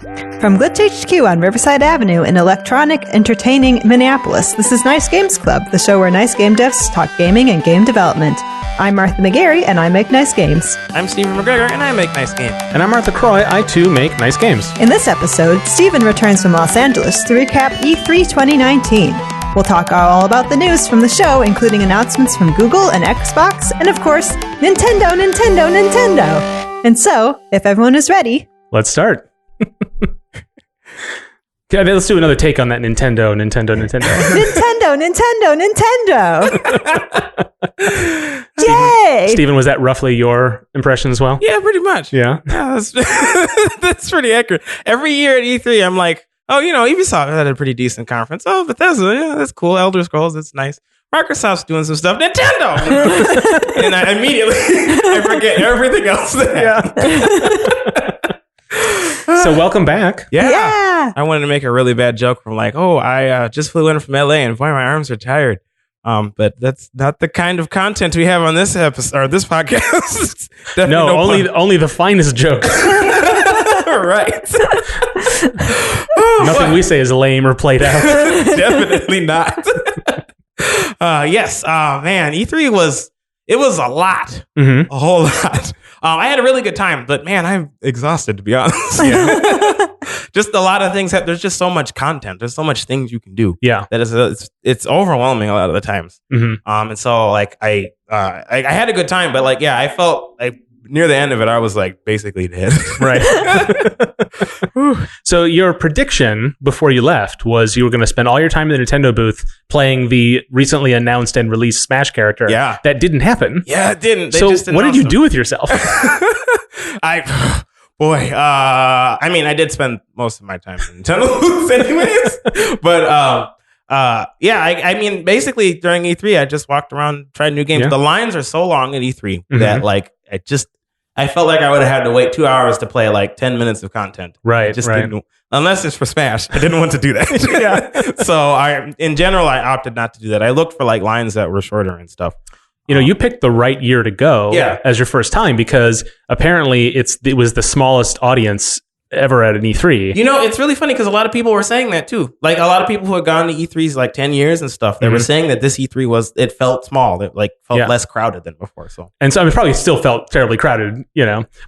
From Glitch HQ on Riverside Avenue in electronic, entertaining Minneapolis, this is Nice Games Club, the show where nice game devs talk gaming and game development. I'm Martha McGarry, and I make nice games. I'm Stephen McGregor, and I make nice games. And I'm Martha Croy, I too make nice games. In this episode, Stephen returns from Los Angeles to recap E3 2019. We'll talk all about the news from the show, including announcements from Google and Xbox, and of course, Nintendo. And so, if everyone is ready... Let's start. Okay, let's do another take on that Nintendo. Yay! Stephen, was that roughly your impression as well? Yeah, pretty much. Yeah. That's, that's pretty accurate. Every year at E3, I'm like, oh, Ubisoft had a pretty decent conference. Oh, Bethesda, yeah, that's cool. Elder Scrolls, that's nice. Microsoft's doing some stuff. Nintendo! And I immediately forget everything else there. So welcome back. Yeah. I wanted to make a really bad joke from like, oh, I just flew in from LA and boy, my arms are tired. But that's not the kind of content we have on this episode or this podcast. No, only the finest jokes. Right. Nothing we say is lame or played out. Definitely not. Yes. Man, E3 was a lot. Mm-hmm. A whole lot. I had a really good time, but man, I'm exhausted to be honest. Yeah. Just a lot of things. There's just so much content. There's so much things you can do. Yeah. That it's overwhelming a lot of the times. Mm-hmm. And so like I had a good time, but like I felt like near the end of it, I was like basically dead. Right. So your prediction before you left was you were going to spend all your time in the Nintendo booth playing the recently announced and released Smash character. Yeah. That didn't happen. Yeah, it didn't. They so just what did you do with yourself? I did spend most of my time in Nintendo booths anyways. But basically during E3, I just walked around, tried new games. Yeah. The lines are so long at E3 Mm-hmm. that like I felt like I would have had to wait 2 hours to play like 10 minutes of content. Right. Didn't, unless it's for Smash. I didn't want to do that. Yeah. So in general, I opted not to do that. I looked for like lines that were shorter and stuff. You picked the right year to go as your first time because apparently it was the smallest audience ever at an E3. It's really funny because a lot of people were saying that too. Like a lot of people who had gone to E3s like 10 years and stuff, they were saying that this E3 it felt small. It felt less crowded than before. So it probably still felt terribly crowded,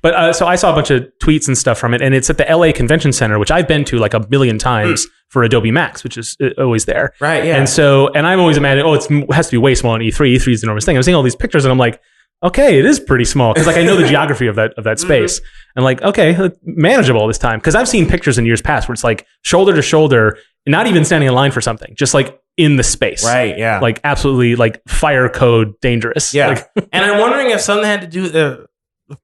But so I saw a bunch of tweets and stuff from it, and it's at the LA Convention Center, which I've been to like a million times for Adobe Max, which is always there. Right, yeah. And I'm always imagining, it has to be way smaller in E3. E3 is the enormous thing. I'm seeing all these pictures, and I'm like, okay, it is pretty small because I know the geography of that space, and like, okay, manageable this time because I've seen pictures in years past where it's like shoulder to shoulder, not even standing in line for something, just like in the space, right? Yeah, like absolutely like fire code dangerous. Yeah, and I'm wondering if something had to do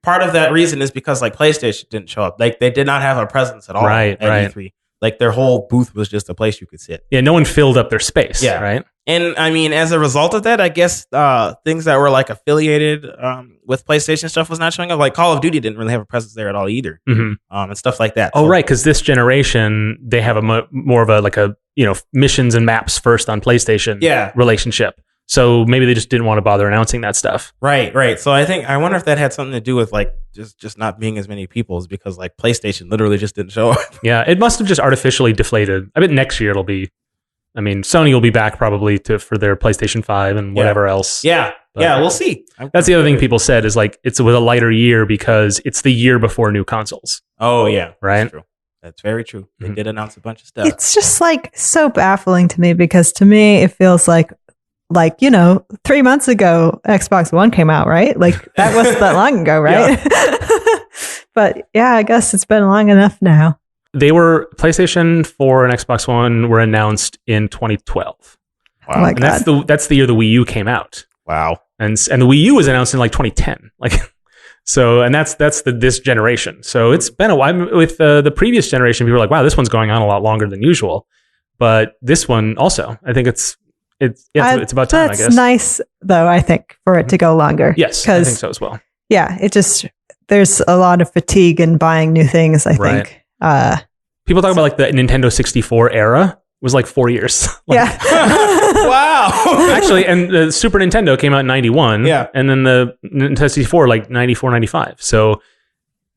part of that reason is because like PlayStation didn't show up, like they did not have a presence at all at E3. Like their whole booth was just a place you could sit. Yeah, no one filled up their space. Yeah, right. And I mean, as a result of that, I guess things that were like affiliated with PlayStation stuff was not showing up. Like Call of Duty didn't really have a presence there at all either, and stuff like that. Oh, right, because this generation they have a more of a missions and maps first on PlayStation relationship. So maybe they just didn't want to bother announcing that stuff. Right. So I wonder if that had something to do with like just not being as many people, because like PlayStation literally just didn't show up. Yeah, it must have just artificially deflated. I bet next year it'll be. I mean, Sony will be back probably for their PlayStation 5 and whatever else. Yeah, we'll see. That's the other thing people said is like it's with a lighter year because it's the year before new consoles. Oh yeah, right. That's true. That's very true. They did announce a bunch of stuff. It's just like so baffling to me because to me it feels like 3 months ago Xbox One came out, right? Like that wasn't that long ago, right? But yeah, I guess it's been long enough now. PlayStation 4 and Xbox One were announced in 2012. Wow. Oh my God. And that's the year the Wii U came out. Wow. And the Wii U was announced in like 2010. And that's this generation. So it's been a while. With the previous generation, people were like, wow, this one's going on a lot longer than usual. But this one also, I think it's about time, I guess. That's nice though, I think, for it to go longer. Yes, I think so as well. Yeah, there's a lot of fatigue in buying new things, I think. People talk about like the Nintendo 64 era was like 4 years. Yeah. Wow. Actually, and the Super Nintendo came out in 91. Yeah. And then the Nintendo 64 like 94, 95. So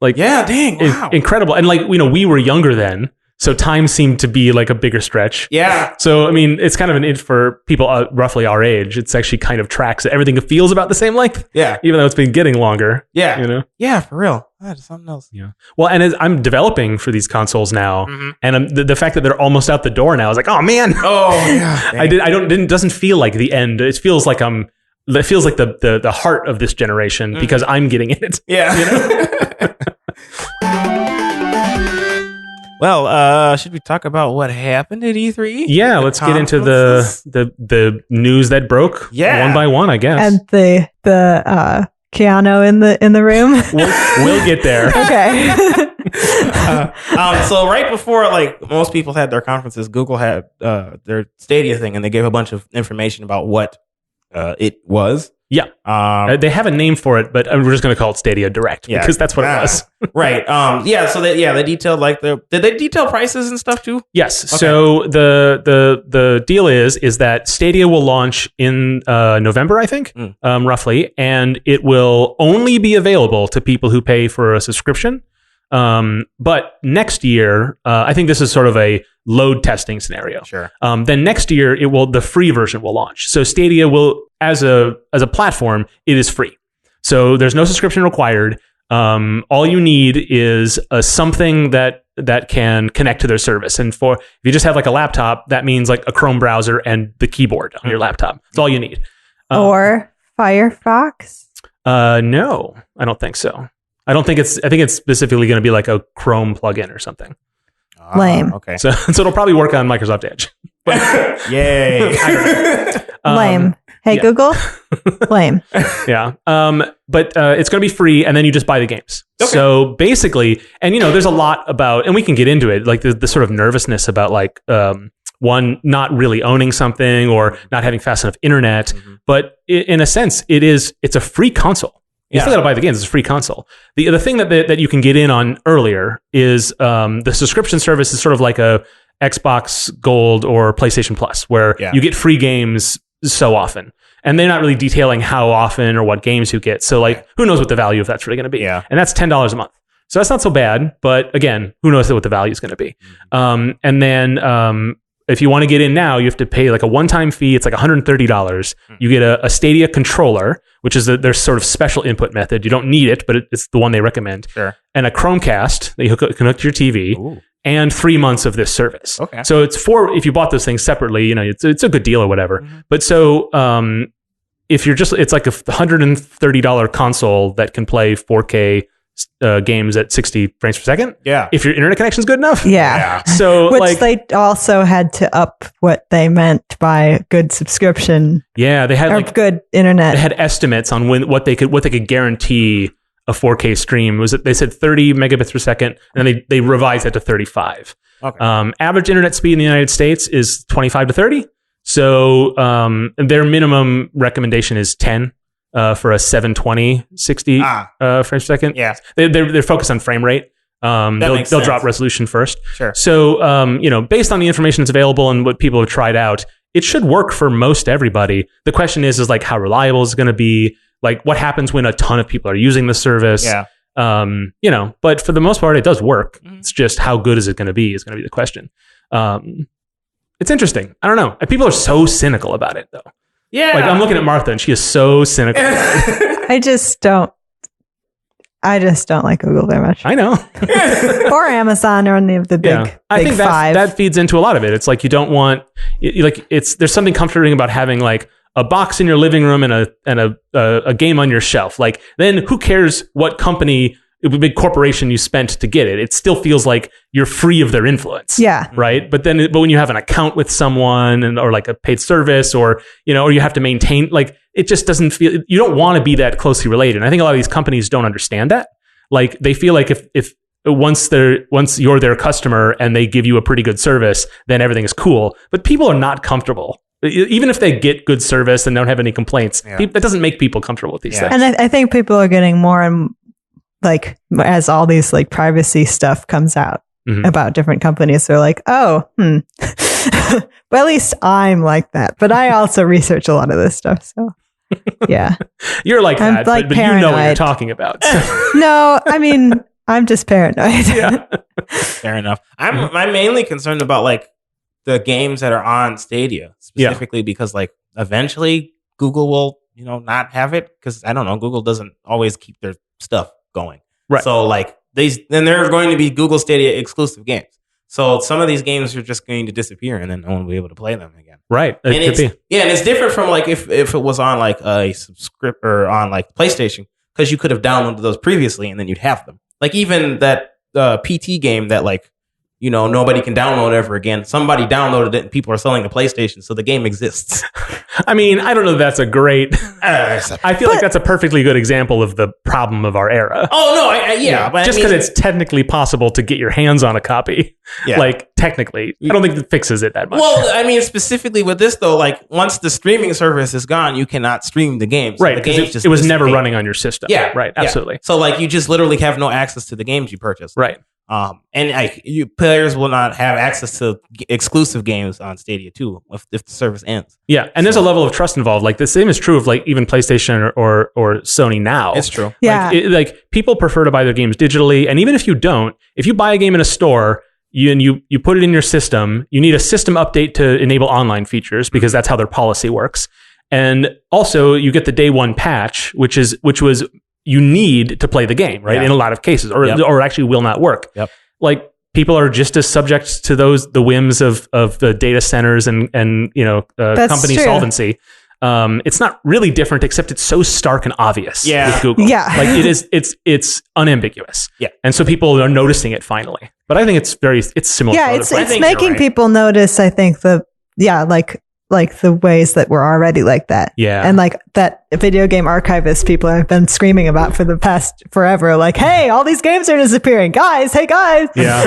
Like, Yeah, dang. Wow. incredible. And like, we were younger then, so time seemed to be like a bigger stretch. Yeah. So, I mean, it's kind of an id for people roughly our age. It's actually kind of tracks. Everything feels about the same length, Yeah. even though it's been getting longer. Yeah. Yeah, for real. That's something else. Yeah. Well, and as I'm developing for these consoles now, and the fact that they're almost out the door now is like, oh man. Oh, yeah. It doesn't feel like the end. It feels like the heart of this generation because I'm getting it. Yeah. Well, should we talk about what happened at E3? Yeah, let's get into the news that broke one by one, I guess. And the Keanu in the room. We'll get there. Okay. So right before most people had their conferences, Google had their Stadia thing, and they gave a bunch of information about what it was. Yeah. They have a name for it, but we're just going to call it Stadia Direct because that's what it was. Right. Yeah. So they detailed did they detail prices and stuff too? Yes. Okay. So the deal is that Stadia will launch in November, I think, roughly, and it will only be available to people who pay for a subscription. But next year, I think this is sort of a load testing scenario. Sure. Then next year, the free version will launch. So Stadia will, as a platform, it is free. So there's no subscription required. All you need is something that can connect to their service. And if you just have like a laptop, that means like a Chrome browser and the keyboard on your laptop. That's all you need. Or Firefox? No, I don't think so. I think it's specifically going to be like a Chrome plugin or something. Lame. Okay. So it'll probably work on Microsoft Edge. Yay. Lame. Hey, Google. Lame. Yeah. But it's going to be free, and then you just buy the games. Okay. So basically, and there's a lot about, and we can get into it, like the sort of nervousness about like one not really owning something or not having fast enough internet. But in a sense, it's a free console. You still got to buy the games. It's a free console. The thing that you can get in on earlier is the subscription service is sort of like a Xbox Gold or PlayStation Plus, where you get free games so often. And they're not really detailing how often or what games you get. So who knows what the value of that's really going to be. Yeah. And that's $10 a month. So that's not so bad. But again, who knows what the value is going to be. And then if you want to get in now, you have to pay like a one-time fee. It's like $130. You get a Stadia controller, which is their sort of special input method. You don't need it, but it's the one they recommend. Sure. And a Chromecast that you can hook to your TV. Ooh. And 3 months of this service. Okay. So it's if you bought those things separately, it's a good deal or whatever. But so if you're it's like a $130 console that can play 4K games at 60 frames per second. Yeah. If your internet connection is good enough. Yeah. So which they also had to up what they meant by good subscription. Yeah, they had good internet. They had estimates on what they could guarantee a 4K stream. They said 30 megabits per second, and then they revised that to 35. Okay. Average internet speed in the United States is 25 to 30. So their minimum recommendation is 10. For a 720 60 frames per second. Yeah. They're focused on frame rate. They'll drop resolution first. Sure. So, based on the information that's available and what people have tried out, it should work for most everybody. The question is like how reliable is it going to be? Like what happens when a ton of people are using the service? Yeah. But for the most part, it does work. It's just how good is it going to be is going to be the question. It's interesting. I don't know. People are so cynical about it though. Yeah. Like I'm looking at Martha and she is so cynical. I just don't like Google very much. I know. Or Amazon or any of the big I think five. that feeds into a lot of it. It's like you don't want there's something comforting about having like a box in your living room and a game on your shelf. Like then who cares what company, big corporation you spent to get it? It still feels like you're free of their influence. Yeah. Right. But when you have an account with someone or like a paid service or you have to maintain, like it just doesn't feel, you don't want to be that closely related. And I think a lot of these companies don't understand that. Like they feel like if once you're their customer and they give you a pretty good service, then everything is cool. But people are not comfortable. Even if they get good service and don't have any complaints, that doesn't make people comfortable with these things. And I think people are getting more and like as all these like privacy stuff comes out about different companies, they're like, oh, but at least I'm like that. But I also research a lot of this stuff. So yeah. You're like I'm that, like but you know what you're talking about. So. No, I mean, I'm just paranoid. Yeah. Fair enough. I'm mainly concerned about like the games that are on Stadia specifically because like eventually Google will, not have it because I don't know, Google doesn't always keep their stuff going. Right. So like then there are going to be Google Stadia exclusive games. So some of these games are just going to disappear and then no one will be able to play them again. Right. And It could be. and it's different from like if it was on like a subscript or on like PlayStation because you could have downloaded those previously and then you'd have them. Like even that PT game that like, nobody can download ever again. Somebody downloaded it and people are selling a PlayStation, so the game exists. I mean, I don't know if that's a great... I feel like that's a perfectly good example of the problem of our era. Oh, no, yeah. But Just because it's technically possible to get your hands on a copy. Yeah. Like, technically. I don't think it fixes it that much. Well, I mean, specifically with this, though, like, once the streaming service is gone, you cannot stream the games. right, the because games just it was never dissipate. running on your system. Yeah. Right, yeah. absolutely. So, like, you just literally have no access to the games you purchased. Right. And like, players will not have access to exclusive games on Stadia, too, if the service ends. Yeah, and there's a level of trust involved. Like, the same is true of, like, even PlayStation or Sony now. It's true. Yeah. Like people prefer to buy their games digitally, and even if you don't, if you buy a game in a store, you put it in your system, you need a system update to enable online features because that's how their policy works. And also, you get the day one patch, which was you need to play the game, right? Yeah. In a lot of cases, or it actually will not work. Yep. Like people are just as subject to the whims of the data centers and company true. solvency. It's not really different, except it's so stark and obvious Yeah. with Google. Yeah. Like it's unambiguous. Yeah. And so people are noticing it finally. But I think it's similar. Yeah, for other it's places. think making you're right. people notice, I think, like the ways that we're already like that. Yeah. And like that video game archivist people have been screaming about for the past forever. Like, hey, all these games are disappearing. Guys, hey guys. Yeah.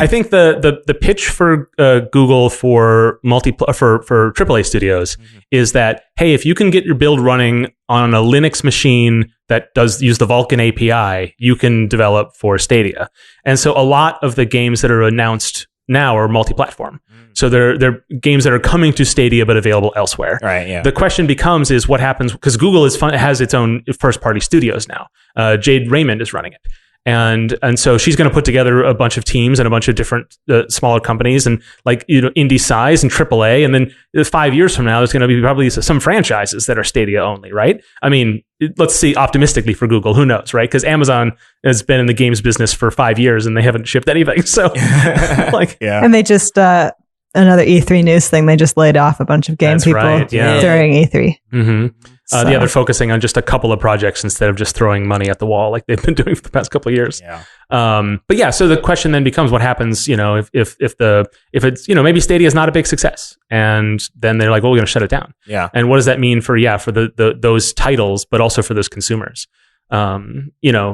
I think the pitch for Google for for AAA studios is that, hey, if you can get your build running on a Linux machine that does use the Vulkan API, you can develop for Stadia. And so a lot of the games that are announced now are multi-platform. So they're games that are coming to Stadia but available elsewhere. Right, yeah. The question becomes is what happens because Google has its own first-party studios now. Jade Raymond is running it. And so she's going to put together a bunch of teams and a bunch of different smaller companies and indie size and AAA. And then 5 years from now, there's going to be probably some franchises that are Stadia only, right? I mean, let's see optimistically for Google. Who knows, right? Because Amazon has been in the games business for 5 years and they haven't shipped anything. So, Yeah. And they just another E3 news thing. They just laid off a bunch of game That's people right, yeah. during E3. mm-hmm. So- Yeah, they're focusing on just a couple of projects instead of just throwing money at the wall like they've been doing for the past couple of years. Yeah. But yeah, so the question then becomes what happens, if it's, maybe Stadia is not a big success and then they're like, well, we're going to shut it down. Yeah. And what does that mean for those titles, but also for those consumers? You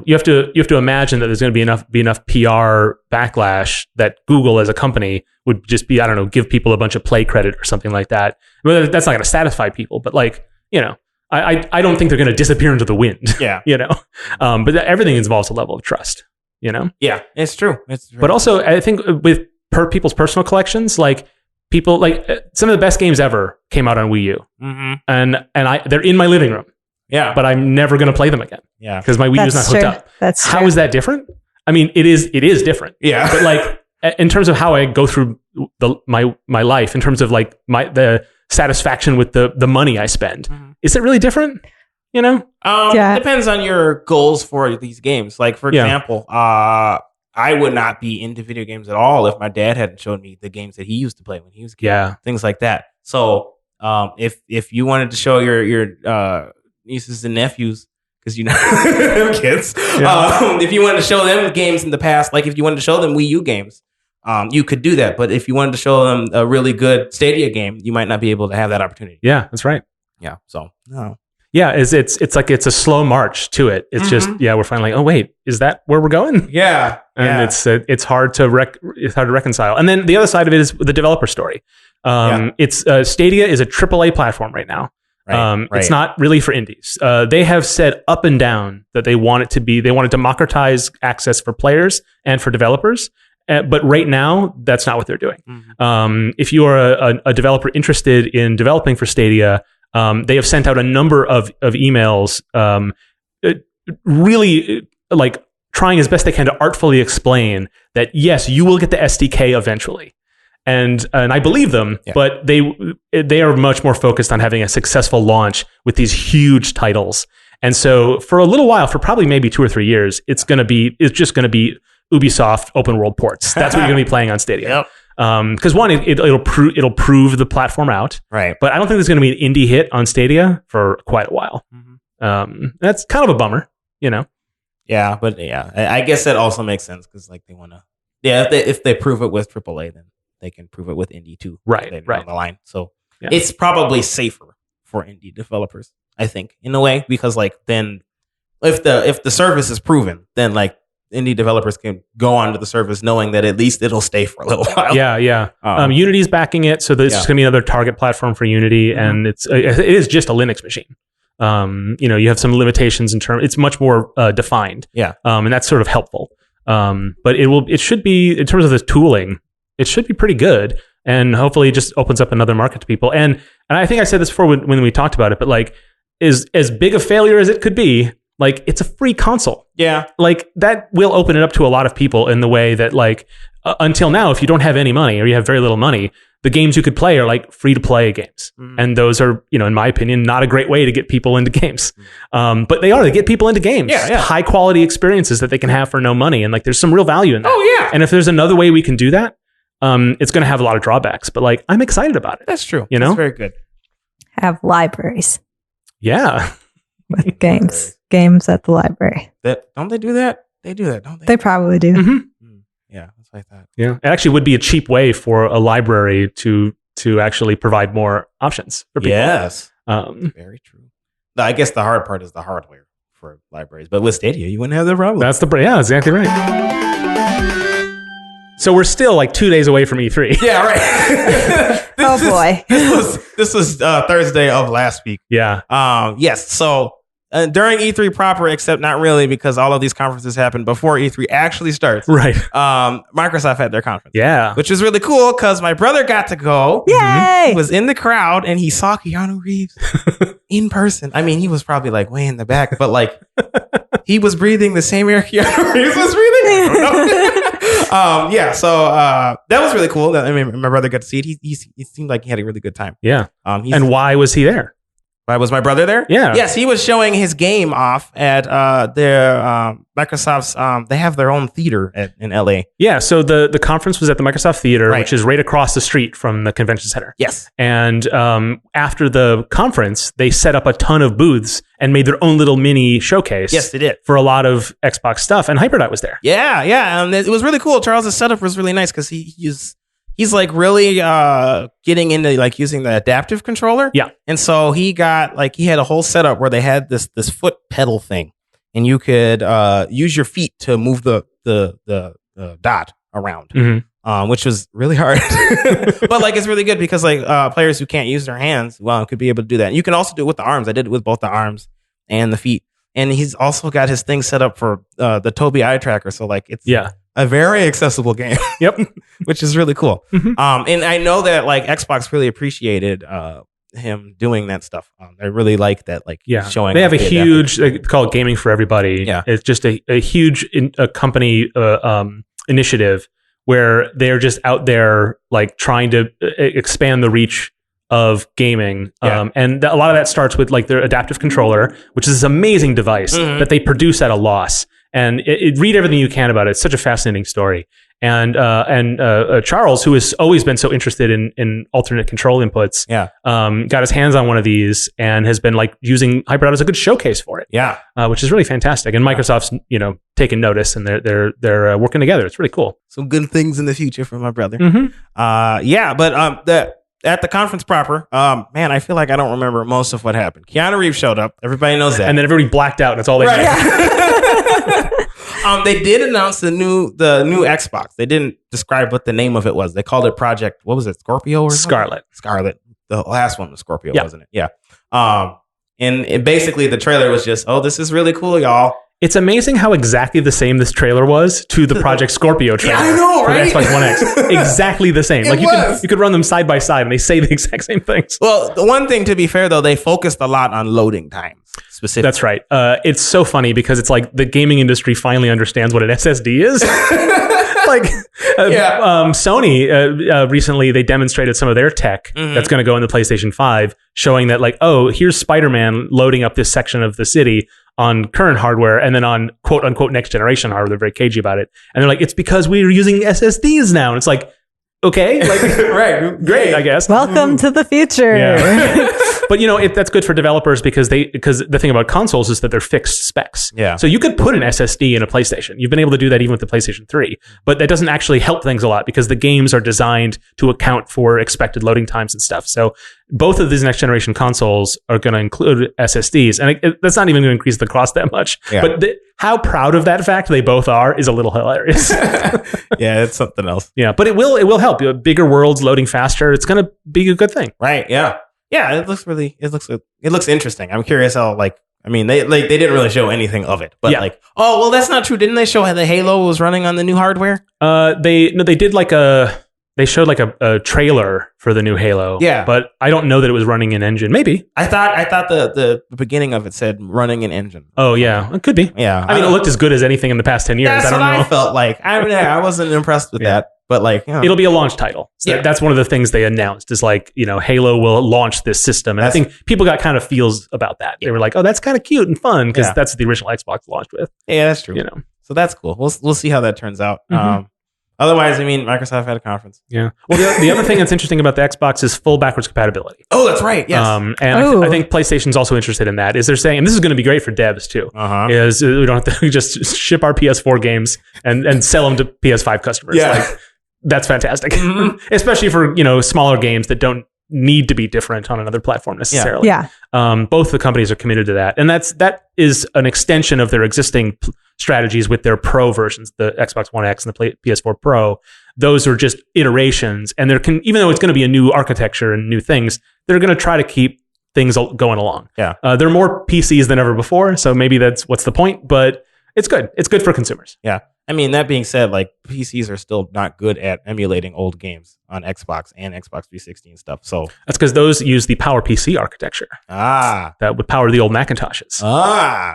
have to imagine that there's going to be enough PR backlash that Google as a company would just be, I don't know, give people a bunch of play credit or something like that. Well, that's not going to satisfy people, but I don't think they're going to disappear into the wind. Yeah. But everything involves a level of trust. Yeah. It's true. It's But also, I think with people's personal collections, like people some of the best games ever came out on Wii U, and they're in my living room. Yeah. But I'm never going to play them again Yeah. because my Wii U is not That's hooked true. up. That's How true. is that different? I mean, it is different. Yeah. But like in terms of how I go through my life, in terms of like the satisfaction with the money I spend, is it really different? Yeah. It depends on your goals for these games. Like, for Yeah. example, I would not be into video games at all if my dad hadn't shown me the games that he used to play when he was a kid. Yeah. Things like that. So, if you wanted to show your nieces and nephews, because you have kids, if you wanted to show them games in the past, like if you wanted to show them Wii U games, you could do that. But if you wanted to show them a really good Stadia game, you might not be able to have that opportunity. Yeah, that's right. Yeah. So, no. Yeah, it's like it's a slow march to it. It's just we're finally like, oh wait, is that where we're going? Yeah. And it's hard to reconcile. And then the other side of it is the developer story. It's Stadia is a AAA platform right now. Right. It's not really for indies. They have said up and down that they want to democratize access for players and for developers. But right now, that's not what they're doing. If you are a developer interested in developing for Stadia, they have sent out a number of emails, really like trying as best they can to artfully explain that yes, you will get the SDK eventually. And I believe them, but they are much more focused on having a successful launch with these huge titles. And so for a little while, for probably maybe 2 or 3 years, it's just going to be Ubisoft open world ports. That's what you're going to be playing on Stadia. Because one, it'll prove the platform out, right? But I don't think there's going to be an indie hit on Stadia for quite a while. That's kind of a bummer, you know. Yeah, but I guess that also makes sense because like they want to. Yeah, if they prove it with AAA, then they can prove it with indie too. Right. Down the line. So it's probably safer for indie developers, I think, in a way, because like then if the service is proven, then like indie developers can go onto the service knowing that at least it'll stay for a little while. Yeah. Unity's backing it, so this is going to be another target platform for Unity, and it is just a Linux machine. You have some limitations in terms. It's much more defined. And that's sort of helpful. But it should be, in terms of the tooling, it should be pretty good, and hopefully it just opens up another market to people. And I think I said this before when we talked about it, but like, is as big a failure as it could be, like, it's a free console. Yeah. Like, that will open it up to a lot of people in the way that, like, until now, if you don't have any money or you have very little money, the games you could play are like free to play games. And those are, in my opinion, not a great way to get people into games. But they get people into games. Yeah. High quality experiences that they can have for no money. And like, there's some real value in that. Oh, yeah. And if there's another way we can do that, it's going to have a lot of drawbacks, but like, I'm excited about it. That's true. That's very good. Have libraries Yeah. with games at the library. Don't they do that? They do that, don't they? They probably do. Mm-hmm. Yeah, that's what I thought. Yeah. It actually would be a cheap way for a library to actually provide more options for people. Yes. Very true. I guess the hard part is the hardware for libraries, but with Stadia, you wouldn't have the problem. That's exactly right. So we're still like 2 days away from E3. Yeah, right. Boy. This was Thursday of last week. Yeah. Yes. So during E3 proper, except not really, because all of these conferences happen before E3 actually starts. Right. Microsoft had their conference. Yeah. Which was really cool because my brother got to go. Yay! He was in the crowd and he saw Keanu Reeves in person. I mean, he was probably like way in the back, but like he was breathing the same air Keanu Reeves was breathing. I don't know. So that was really cool. I mean, my brother got to see it. He seemed like he had a really good time. Yeah. And why was he there? Why was my brother there? Yeah. Yes, he was showing his game off at their Microsoft's. They have their own theater in LA. Yeah. So the conference was at the Microsoft Theater, Right. which is right across the street from the convention center. Yes. And after the conference, they set up a ton of booths and made their own little mini showcase. Yes, they did. For a lot of Xbox stuff, and Hyperdot was there. Yeah. It was really cool. Charles' setup was really nice because he's like really getting into like using the adaptive controller. Yeah. And so he got like, he had a whole setup where they had this foot pedal thing and you could use your feet to move the dot around, which was really hard. But like, it's really good because like players who can't use their hands, could be able to do that. You can also do it with the arms. I did it with both the arms and the feet. And he's also got his thing set up for the Tobii eye tracker. So like, it's a very accessible game. Yep. Which is really cool. And I know that like Xbox really appreciated him doing that stuff. They really like that, like showing. They have a huge, they call it Gaming for Everybody. Yeah. It's just a huge company initiative where they're just out there like trying to expand the reach of gaming. And a lot of that starts with like their adaptive controller, which is this amazing device that they produce at a loss. And read everything you can about it. It's such a fascinating story. And Charles, who has always been so interested in alternate control inputs, got his hands on one of these and has been like using Hyperdot as a good showcase for it. Yeah, which is really fantastic. And Microsoft's taken notice and they're working together. It's really cool. Some good things in the future for my brother. Mm-hmm. At the conference proper, man, I feel like I don't remember most of what happened. Keanu Reeves showed up. Everybody knows that. And then everybody blacked out. And that's all they They did announce the new Xbox. They didn't describe what the name of it was. They called it Project, what was it, Scorpio or something? Scarlet. The last one was Scorpio, wasn't it? Yeah. And basically the trailer was just, this is really cool, y'all. It's amazing how exactly the same this trailer was to the Project Scorpio trailer. I know, for the right? Xbox One X. Exactly the same. Like you could run them side by side and they say the exact same things. Well, the one thing, to be fair, though, they focused a lot on loading times specifically. That's right. It's so funny because it's like the gaming industry finally understands what an SSD is. Sony recently they demonstrated some of their tech that's going to go in the PlayStation 5, showing that like, oh, here's Spider-Man loading up this section of the city on current hardware, and then on quote unquote next generation hardware. They're very cagey about it, and they're like, it's because we're using SSDs now, and it's like, okay, like, right, great, I guess. Welcome to the future. Yeah. But that's good for developers because the thing about consoles is that they're fixed specs. Yeah. So you could put an SSD in a PlayStation. You've been able to do that even with the PlayStation 3, but that doesn't actually help things a lot because the games are designed to account for expected loading times and stuff. So both of these next generation consoles are going to include SSDs, and that's not even going to increase the cost that much. Yeah. But how proud of that fact they both are is a little hilarious. Yeah, it's something else. Yeah, but it will help. Bigger worlds loading faster. It's going to be a good thing. Right. Yeah. Yeah. It looks interesting. I'm curious how, like, I mean, they didn't really show anything of it, but like, oh, well, that's not true. Didn't they show how the Halo was running on the new hardware? They did they showed like a trailer for the new Halo. Yeah. But I don't know that it was running in engine. Maybe. I thought the beginning of it said running an engine. Oh yeah, it could be. Yeah. I mean, it looked as good as anything in the past 10 years. That's I don't what know. I felt like. I wasn't impressed with that, but like, It'll be a launch title. So that's one of the things they announced is like, Halo will launch this system. And I think people got kind of feels about that. They were like, oh, that's kind of cute and fun because that's what the original Xbox launched with. Yeah, that's true. So that's cool. We'll see how that turns out. Otherwise, I mean, Microsoft had a conference. Yeah. Well, the other thing that's interesting about the Xbox is full backwards compatibility. Oh, that's right. Yes. I think PlayStation's also interested in that. Is they're saying, and this is going to be great for devs too, is we don't have to just ship our PS4 games and sell them to PS5 customers. Yeah. Like, that's fantastic. Especially for, smaller games that don't need to be different on another platform necessarily. Yeah. Both the companies are committed to that. And that is an extension of their existing strategies with their Pro versions, the Xbox One X and the PS4 Pro. Those are just iterations. And even though it's going to be a new architecture and new things, they're going to try to keep things going along. Yeah. There are more PCs than ever before. So maybe that's what's the point, but it's good. It's good for consumers. Yeah. I mean, that being said, like PCs are still not good at emulating old games on Xbox and Xbox 360 and stuff. So that's because those use the PowerPC architecture. That would power the old Macintoshes.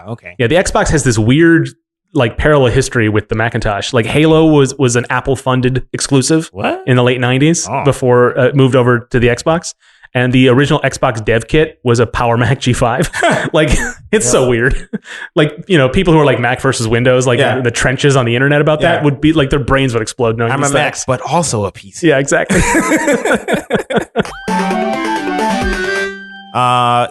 Okay. Yeah, the Xbox has this weird like parallel history with the Macintosh. Like Halo was an Apple funded exclusive in the late 90s before it moved over to the Xbox. And the original Xbox dev kit was a Power Mac G5. Like, it's so weird. Like, people who are like Mac versus Windows, like the trenches on the internet about that would be like their brains would explode knowing I'm a Mac, but also a PC. Yeah, exactly.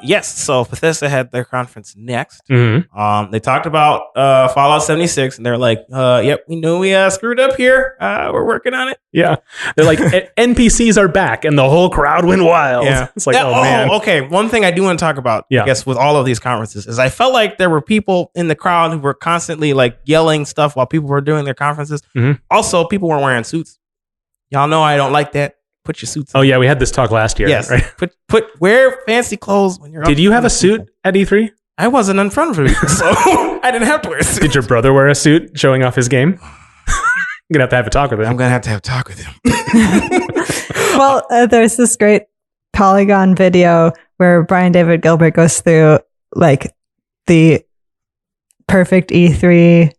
Yes. So Bethesda had their conference next. Mm-hmm. They talked about Fallout 76, and they're like, "Yep, we know we screwed up here. We're working on it." Yeah, they're like, NPCs are back, and the whole crowd went wild. Yeah, it's like, man. Okay. One thing I do want to talk about, I guess, with all of these conferences, is I felt like there were people in the crowd who were constantly like yelling stuff while people were doing their conferences. Mm-hmm. Also, people weren't wearing suits. Y'all know I don't like that. Put your suits on. Oh yeah, we had this talk last year. Yes. Right? Wear fancy clothes when you're Did you have a suit at E3? I wasn't in front of you, so I didn't have to wear a suit. Did your brother wear a suit showing off his game? I'm going to have a talk with him. I'm going to have a talk with him. Well, there's this great Polygon video where Brian David Gilbert goes through like the perfect E3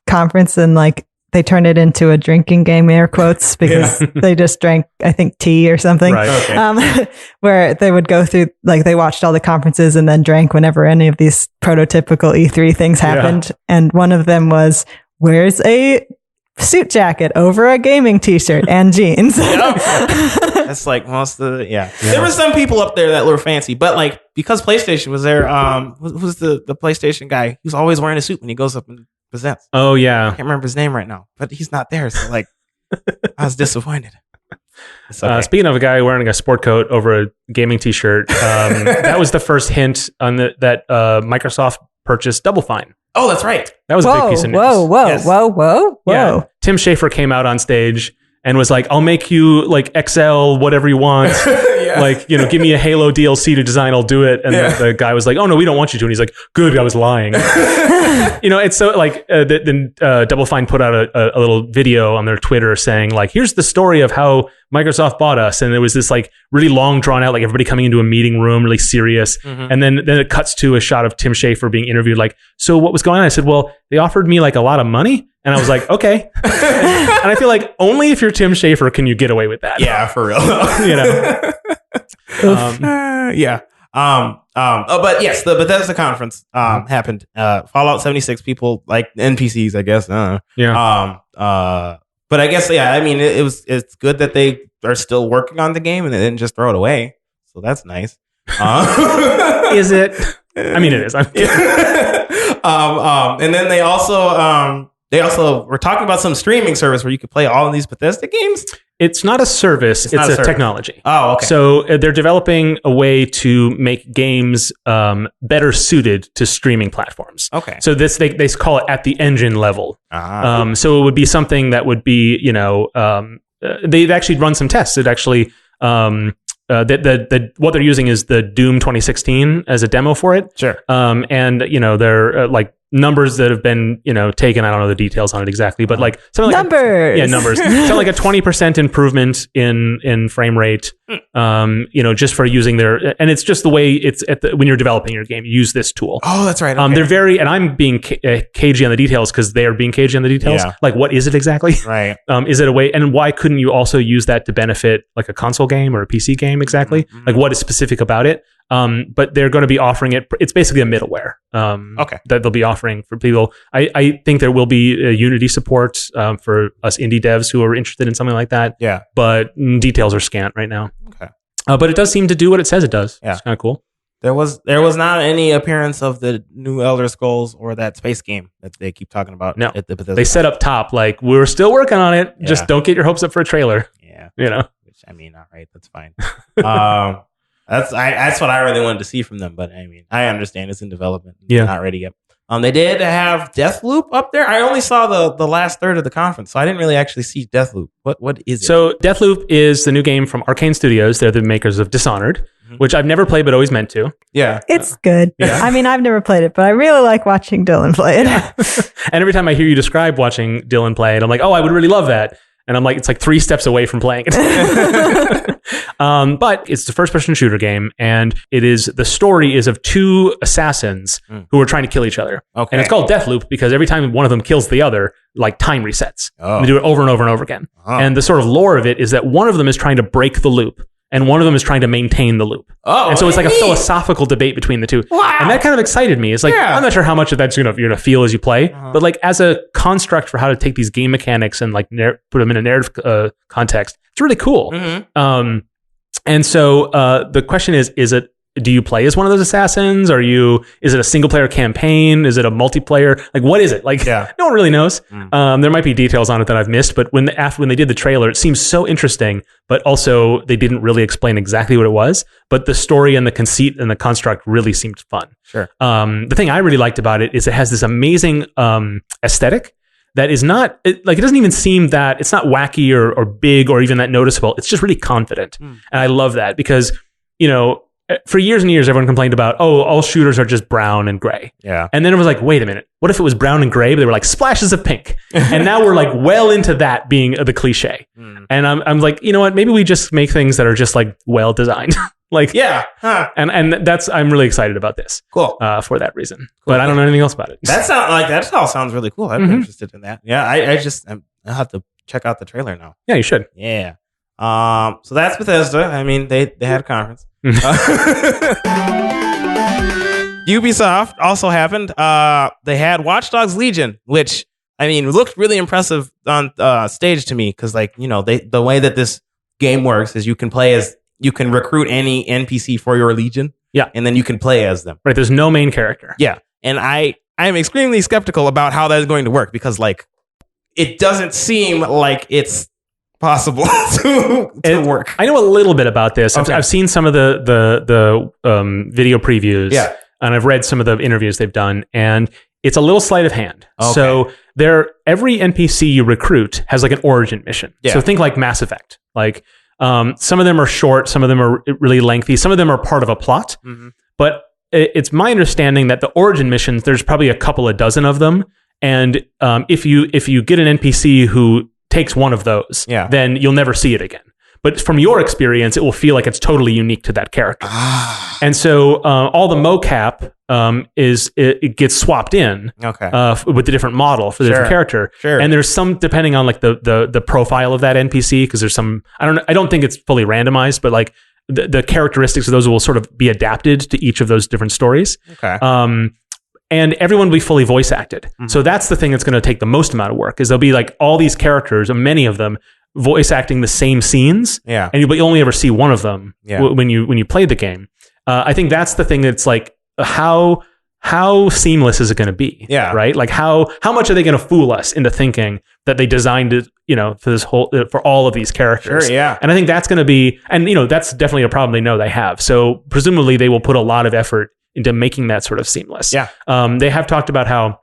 conference, and like they turn it into a drinking game, air quotes, because they just drank, I think, tea or something. Right. Okay. Where they would go through, like they watched all the conferences and then drank whenever any of these prototypical E3 things happened. Yeah. And one of them was, where's a suit jacket over a gaming t-shirt and jeans? That's like most of the, There were some people up there that were fancy, but like, because PlayStation was there, who's the PlayStation guy? He's always wearing a suit when he goes up and presents. Oh yeah, I can't remember his name right now, but he's not there. So like, I was disappointed. Okay. Speaking of a guy wearing a sport coat over a gaming t-shirt, that was the first hint on that Microsoft purchased Double Fine. Oh, that's right. That was a big piece of news. Whoa. Yeah. Tim Schafer came out on stage and was like, I'll make you like XL, whatever you want. Yeah. Like, give me a Halo DLC to design, I'll do it. And the guy was like, oh no, we don't want you to. And he's like, good, I was lying. It's so like, then Double Fine put out a little video on their Twitter saying like, here's the story of how Microsoft bought us. And it was this like really long drawn out, like everybody coming into a meeting room, really serious. Mm-hmm. And then it cuts to a shot of Tim Schafer being interviewed like, so what was going on? I said, well, they offered me like a lot of money. And I was like, okay. And I feel like only if you're Tim Schafer can you get away with that. Yeah, for real. Yeah. But yes, the Bethesda conference happened. Fallout 76 people, like NPCs, I guess. Yeah. But I guess, yeah, I mean, it's good that they are still working on the game and they didn't just throw it away. So that's nice. Is it? I mean, it is. I'm kidding. And then they also were talking about some streaming service where you could play all of these Bethesda games. It's not a service. It's not a a service. technology. Oh, okay. So they're developing a way to make games better suited to streaming platforms. Okay. So they call it at the engine level. So it would be something that would be, they've actually run some tests. It actually, what they're using is the Doom 2016 as a demo for it. Sure. And they're like numbers that have been, taken. I don't know the details on it exactly, but like something like Numbers. numbers. Something like a 20% improvement in frame rate. Just for using their, and it's just the way it's when you're developing your game, you use this tool. Oh, that's right. Okay. They're very, and I'm being cagey on the details because they are being cagey on the details. Yeah. Like, what is it exactly? Right. Is it a way, and why couldn't you also use that to benefit like a console game or a PC game exactly? Mm-hmm. Like, what is specific about it? But they're going to be offering it. It's basically a middleware. Okay. That they'll be offering for people. I think there will be Unity support for us indie devs who are interested in something like that. Yeah. But details are scant right now. Okay. But it does seem to do what it says it does. Yeah. It's kind of cool. There was not any appearance of the new Elder Scrolls or that space game that they keep talking about. No. At the Bethesda. They said up top, like, we're still working on it. Yeah. Just don't get your hopes up for a trailer. Yeah. Which, I mean, all right, that's fine. That's what I really wanted to see from them. But I mean, I understand it's in development. It's Yeah. not ready yet. They did have Deathloop up there. I only saw the last third of the conference, so I didn't really actually see Deathloop. What is it? So Deathloop is the new game from Arcane Studios. They're the makers of Dishonored, which I've never played but always meant to. Yeah. It's good. Yeah. I mean, I've never played it, but I really like watching Dylan play it. And every time I hear you describe watching Dylan play it, I'm like, oh, I would really love that. And I'm like, it's like 3 steps away from playing it. But it's the first-person shooter game, and the story is of 2 assassins who are trying to kill each other. Okay. And it's called Deathloop because every time one of them kills the other, like time resets. Oh. And they do it over and over and over again. Oh. And the sort of lore of it is that one of them is trying to break the loop, and one of them is trying to maintain the loop. Oh, and so it's like a neat. philosophical debate between the 2. Wow. And that kind of excited me. It's like, Yeah. I'm not sure how much of that's you're gonna feel as you play, but like as a construct for how to take these game mechanics and like put them in a narrative context, it's really cool. Mhm. And so the question is do you play as one of those assassins? Is it a single player campaign? Is it a multiplayer? Like, what is it? Like, Yeah. no one really knows. There might be details on it that I've missed, but when they did the trailer, it seems so interesting, but also they didn't really explain exactly what it was. But the story and the conceit and the construct really seemed fun. Sure. The thing I really liked about it is it has this amazing aesthetic that is not, it doesn't even seem that, it's not wacky or big or even that noticeable. It's just really confident. And I love that because, for years and years, everyone complained about, all shooters are just brown and gray. Yeah. And then it was like, wait a minute, what if it was brown and gray, but they were like splashes of pink? And now we're like well into that being the cliche. And I'm like, you know what? Maybe we just make things that are just like well designed. Like, Yeah. Huh. and I'm really excited about this. Cool. For that reason. But I don't know anything else about it. That all sounds really cool. I'm interested in that. Yeah. I'll have to check out the trailer now. Yeah, you should. Yeah. So that's Bethesda. I mean, they had a conference. Ubisoft also happened. They had Watch Dogs Legion, which I mean looked really impressive on stage to me because, like, the way that this game works is you can recruit any NPC for your Legion. Yeah. And then you can play as them. Right. There's no main character. Yeah. And I'm extremely skeptical about how that is going to work because, like, it doesn't seem like it's possible to work. I know a little bit about this. Okay. I've seen some of the video previews. Yeah. And I've read some of the interviews they've done, and it's a little sleight of hand. Okay. So every NPC you recruit has like an origin mission. Yeah. So think like Mass Effect. Like Some of them are short, some of them are really lengthy, some of them are part of a plot. Mm-hmm. But it's my understanding that the origin missions, there's probably a couple of dozen of them, and if you get an NPC who takes one of those, then you'll never see it again. But from your experience, it will feel like it's totally unique to that character. And so all the mocap it gets swapped in with the different model for the different character. Sure. And there's some, depending on like the profile of that NPC, because there's some, I don't think it's fully randomized, but like the characteristics of those will sort of be adapted to each of those different stories. Okay. And everyone will be fully voice acted. Mm-hmm. So that's the thing that's going to take the most amount of work, is there'll be like all these characters, and many of them, voice acting the same scenes, and you only ever see one of them when you play the game. I think that's the thing that's like, how seamless is it going to be? Right. Like how much are they going to fool us into thinking that they designed it, for this whole, for all of these characters? Sure. Yeah. And I think that's going to be, and that's definitely a problem they know they have. So presumably they will put a lot of effort into making that sort of seamless. Yeah. They have talked about how,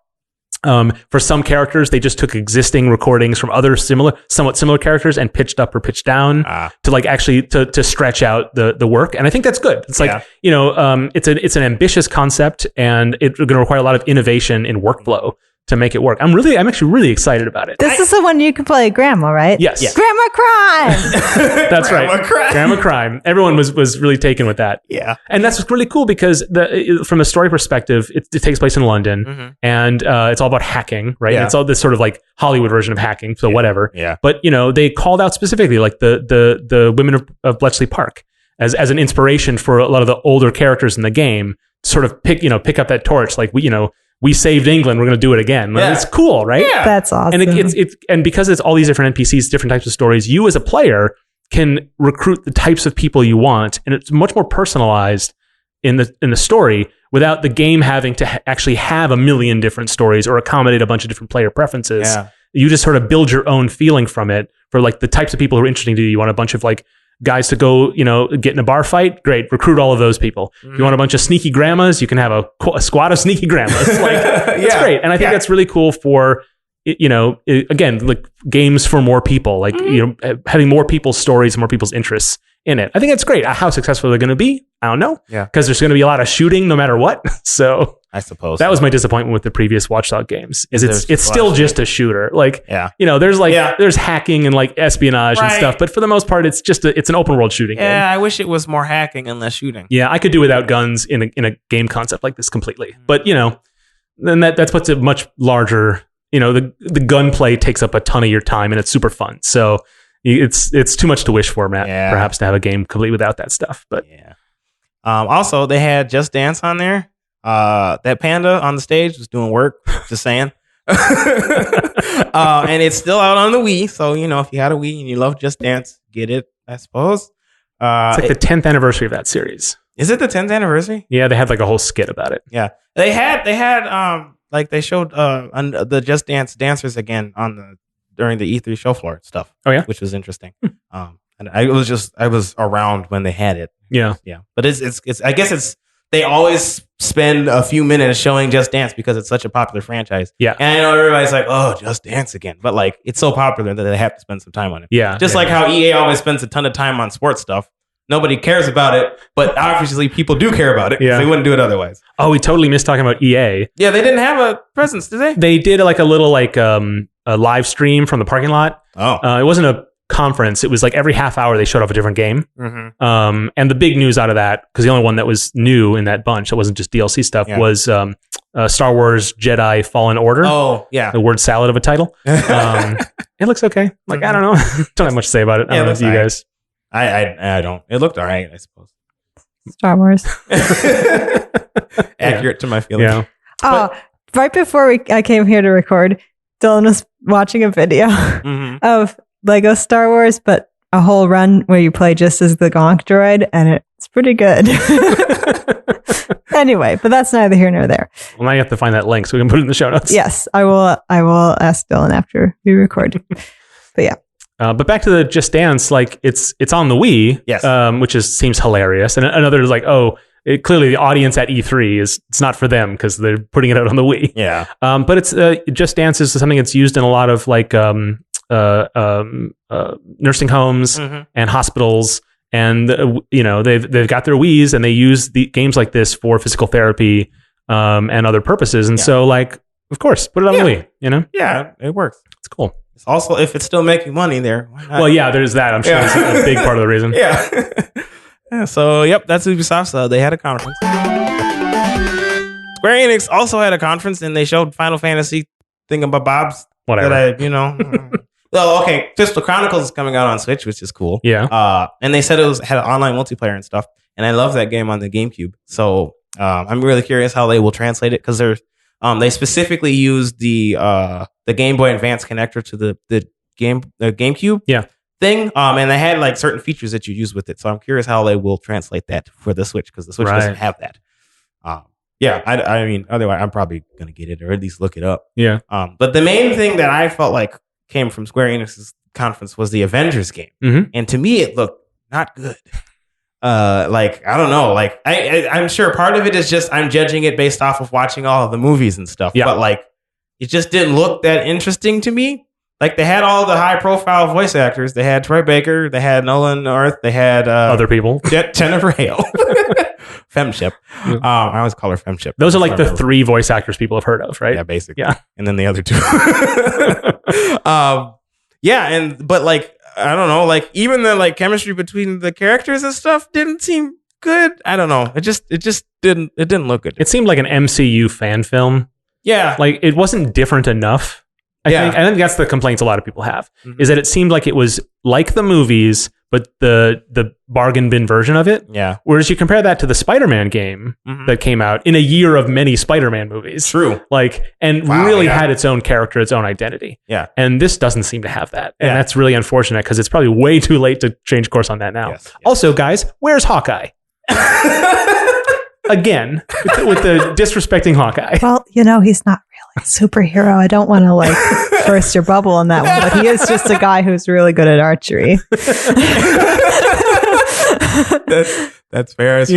for some characters, they just took existing recordings from other somewhat similar characters and pitched up or pitched down to like actually to stretch out the work. And I think that's good. It's like, it's an ambitious concept, and it's going to require a lot of innovation in workflow to make it work. I'm actually really excited about it. This is the one you can play Grandma, right? Yes. Yeah. Grandma Crime! That's Grandma right. Crime. Grandma Crime. Everyone was really taken with that. Yeah. And that's really cool, because from a story perspective, it takes place in London, and it's all about hacking, right? Yeah. It's all this sort of like Hollywood version of hacking, so whatever. Yeah. But, they called out specifically like the women of Bletchley Park as an inspiration for a lot of the older characters in the game, to sort of pick up that torch. Like, we saved England, we're going to do it again. Like, it's cool, right? Yeah. That's awesome. And and because it's all these different NPCs, different types of stories, you as a player can recruit the types of people you want, and it's much more personalized in the story, without the game having to actually have a million different stories or accommodate a bunch of different player preferences. Yeah. You just sort of build your own feeling from it for like the types of people who are interesting to you. You want a bunch of like guys to go, get in a bar fight? Great. Recruit all of those people. If you want a bunch of sneaky grandmas, you can have a squad of sneaky grandmas. Like, that's great. And I think that's really cool for, again, like games for more people, like, having more people's stories, more people's interests in it. I think that's great. How successful they're going to be, I don't know. Yeah. Because there's going to be a lot of shooting no matter what. So I suppose that was my disappointment with the previous Watch Dogs games. Is it's still just a shooter. Like, there's like there's hacking and like espionage and stuff, but for the most part, it's just it's an open world shooting game. Yeah, I wish it was more hacking and less shooting. Yeah, I could do without guns in a game concept like this completely. But then that puts it much larger. The gunplay takes up a ton of your time, and it's super fun. So it's too much to wish for, Matt. Yeah. Perhaps to have a game complete without that stuff. But also they had Just Dance on there. That panda on the stage was doing work. Just saying. And it's still out on the Wii. So if you had a Wii and you love Just Dance, get it. I suppose. It's like the 10th anniversary of that series. Is it the 10th anniversary? Yeah, they had like a whole skit about it. Yeah, they had like they showed the Just Dance dancers again during the E3 show floor stuff. Oh yeah, which was interesting. And I was around when they had it. Yeah. But it's I guess they always spend a few minutes showing Just Dance because it's such a popular franchise. Yeah. And I know everybody's like, oh, Just Dance again. But like it's so popular that they have to spend some time on it. Yeah. Just like how EA always spends a ton of time on sports stuff. Nobody cares about it, but obviously people do care about it. Yeah. They wouldn't do it otherwise. Oh, we totally missed talking about EA. Yeah, they didn't have a presence, did they? They did like a little a live stream from the parking lot. Oh. It wasn't a conference. It was like every half hour they showed off a different game. Mm-hmm. And the big news out of that, because the only one that was new in that bunch, that wasn't just DLC stuff, was Star Wars Jedi Fallen Order. Oh, yeah. The word salad of a title. It looks okay. Like, I don't know. Don't have much to say about it. I don't know if you guys. I don't. It looked all right, I suppose. Star Wars. Accurate to my feelings. Yeah. Right before I came here to record, Dylan was watching a video of Lego Star Wars, but a whole run where you play just as the Gonk droid, and it's pretty good. Anyway, but that's neither here nor there. Well, now you have to find that link so we can put it in the show notes. Yes, I will ask Dylan after we record. But yeah. But back to the Just Dance, like it's on the Wii, yes. Which seems hilarious. And another is like, clearly the audience at E3 it's not for them because they're putting it out on the Wii. Yeah. But it's Just Dance is something that's used in a lot of like nursing homes Mhm. and hospitals, and they've got their Wiis, and they use the games like this for physical therapy and other purposes. And Yeah. so, like, of course, put it on Yeah. the Wii. You know, Yeah, it works. it's cool. It's also, if it's still making money there, why not? Well, yeah, there's that. I'm sure Yeah. that's a big part of the reason. Yeah. Yeah, so, yep, that's Ubisoft. So they had a conference. Square Enix also had a conference, and they showed Final Fantasy thingamabobs Whatever. that well, okay, Crystal Chronicles is coming out on Switch, which is cool. Yeah. And they said had an online multiplayer and stuff, and I love that game on the GameCube. So I'm really curious how they will translate it, because they specifically used the Game Boy Advance connector to the GameCube. Yeah. Thing. And they had like certain features that you use with it. So I'm curious how they will translate that for the Switch, because the Switch doesn't have that. Yeah, I mean, otherwise I'm probably gonna get it, or at least look it up. Yeah. But the main thing that I felt like came from Square Enix's conference was the Avengers game, Mhm. and to me it looked not good. Like, I don't know, like I'm sure part of it is just I'm judging it based off of watching all of the movies and stuff. Yeah. But like, it just didn't look that interesting to me. Like, they had all the high profile voice actors. They had Troy Baker. They had Nolan North. They had Other people. Jennifer Hale. Femship. I always call her Femship. Those are like the 3 voice actors people have heard of, right? Yeah, basically. Yeah. And then the other 2. Yeah, but like, I don't know, like, even the like chemistry between the characters and stuff didn't seem good. I don't know. It just didn't look good. It seemed like an MCU fan film. Yeah. Like, it wasn't different enough. I think that's the complaints a lot of people have, is that it seemed like it was like the movies, but the bargain bin version of it. Yeah. Whereas you compare that to the Spider-Man game that came out in a year of many Spider-Man movies. True. Like, and really had its own character, its own identity. Yeah. And this doesn't seem to have that. And Yeah. that's really unfortunate, because it's probably way too late to change course on that now. Yes. Also, guys, where's Hawkeye? Again, with the disrespecting Hawkeye. Well, he's not really a superhero. I don't want to like burst your bubble on that one, but he is just a guy who's really good at archery. That's fair. I suppose.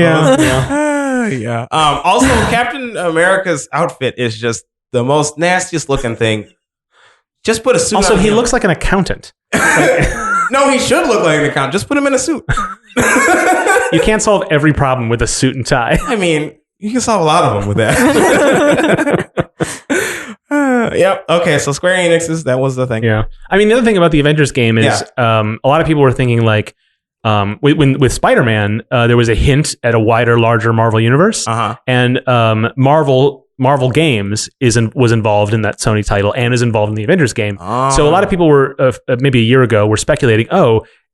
Yeah. Also, Captain America's outfit is just the most nastiest looking thing. Just put a suit Also, on he him. looks like an accountant. No, he should look like an accountant. Just put him in a suit. You can't solve every problem with a suit and tie. I mean, you can solve a lot of them with that. Yep. Okay. So Square Enix's, that was the thing. Yeah. I mean, the other thing about the Avengers game is a lot of people were thinking like, with Spider-Man, there was a hint at a wider, larger Marvel universe. And Marvel Games was involved in that Sony title and is involved in the Avengers game. So a lot of people were maybe a year ago were speculating,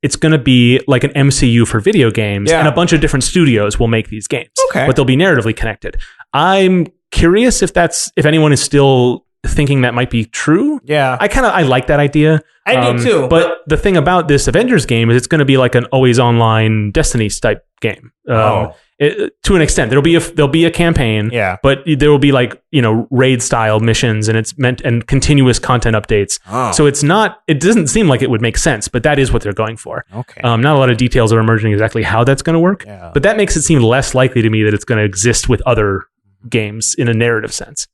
it's going to be like an MCU for video games, and a bunch of different studios will make these games. Okay. But they'll be narratively connected. I'm curious if anyone is still thinking that might be true. Yeah. I like that idea. I do too. But the thing about this Avengers game is it's going to be like an always online Destiny type game. To an extent, there'll be a campaign. Yeah. But there will be like, raid style missions, and it's meant and continuous content updates. So it doesn't seem like it would make sense, but that is what they're going for. Okay. Not a lot of details are emerging exactly how that's going to work. Yeah. But that makes it seem less likely to me that it's going to exist with other games in a narrative sense.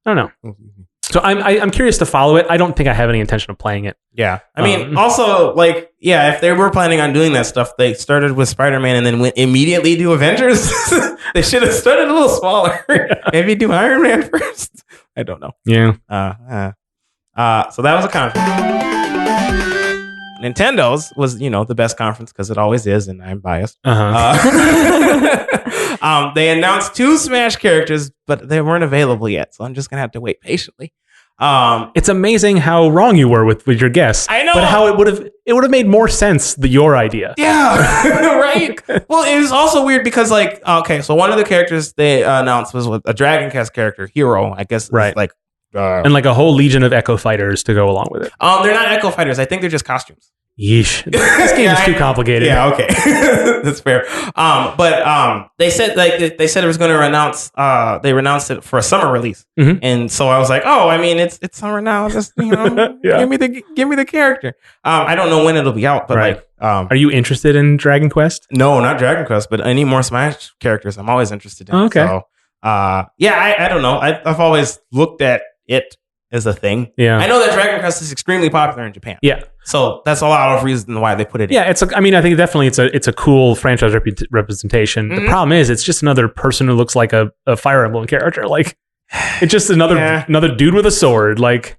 I don't know. So I'm curious to follow it. I don't think I have any intention of playing it. Yeah. I mean, also, like, if they were planning on doing that stuff, they started with Spider-Man and then went immediately to Avengers. They should have started a little smaller. Maybe do Iron Man first. I don't know. Yeah. So that was a conference. Nintendo's was, the best conference, because it always is, and I'm biased. They announced 2 Smash characters, but they weren't available yet, so I'm just gonna have to wait patiently. It's amazing how wrong you were with your guess. I know, but how it would have made more sense your idea. Yeah, right. Well, it was also weird because, like, so one of the characters they announced was a Dragon Quest character, Hero. I guess, right? Like, and like a whole legion of Echo Fighters to go along with it. They're not Echo Fighters. I think they're just costumes. Yeesh. This game is too complicated. Yeah, okay. That's fair. But they said it was going to announce they announced it for a summer release. And so I was like, I mean, it's summer now. Just, give me the character. I don't know when it'll be out, but like are you interested in Dragon Quest? No, not Dragon Quest, but any more Smash characters I'm always interested in. Okay. So I don't know. I've always looked at it is a thing. Yeah. I know that Dragon Quest is extremely popular in Japan. Yeah. So that's a lot of reason why they put it in. Yeah, I think definitely it's a cool franchise representation. Mm-hmm. The problem is it's just another person who looks like a Fire Emblem character. Like, it's just another dude with a sword. Like,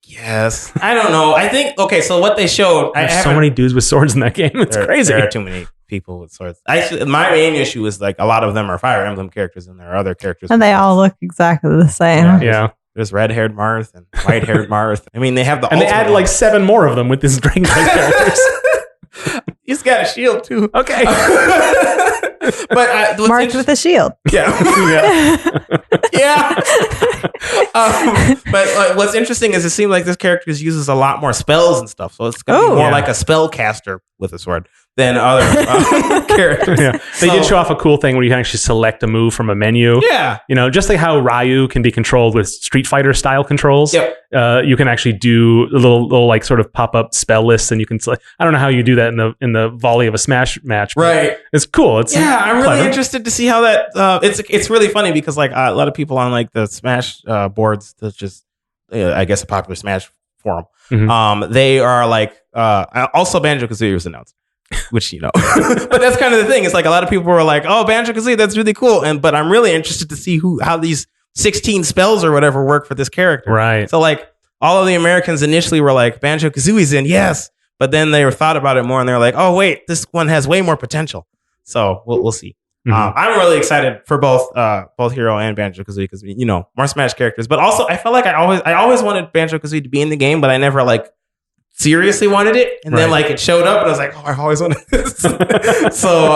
Yes. I don't know. I think, okay, so what they showed... there's so many dudes with swords in that game. It's crazy. There are too many people with swords. My main issue is like a lot of them are Fire Emblem characters and there are other characters. And they all look exactly the same. Yeah. There's red-haired Marth and white-haired Marth. I mean, they have the And they added like 7 more of them with this Dragon Quest characters. He's got a shield too. Okay. But Marked with a shield. Yeah. Yeah. But what's interesting is it seems like this character uses a lot more spells and stuff. So it's going to be more like a spellcaster with a sword than other characters. Yeah. They did show off a cool thing where you can actually select a move from a menu. Yeah. You know, just like how Ryu can be controlled with Street Fighter style controls. Yep. You can actually do a little like sort of pop up spell lists, and you can select. I don't know how you do that in the volley of a Smash match. But right. It's cool. It's I'm clever. really interested to see how that. It's really funny because like a lot of people on like the Smash boards, that's just I guess a popular Smash forum. Mhm. They are like also Banjo-Kazooie was announced. Which but that's kind of the thing. It's like a lot of people were like, "Oh, Banjo-Kazooie, that's really cool," but I'm really interested to see how these 16 spells or whatever work for this character. Right. So like all of the Americans initially were like, "Banjo-Kazooie's in, yes," but then they thought about it more and they're like, "Oh wait, this one has way more potential." So we'll see. Mhm. I'm really excited for both Hero and Banjo-Kazooie because more Smash characters, but also I felt like I always wanted Banjo-Kazooie to be in the game, but I never like seriously wanted it, and then like it showed up and I was like, oh, I've always wanted this. So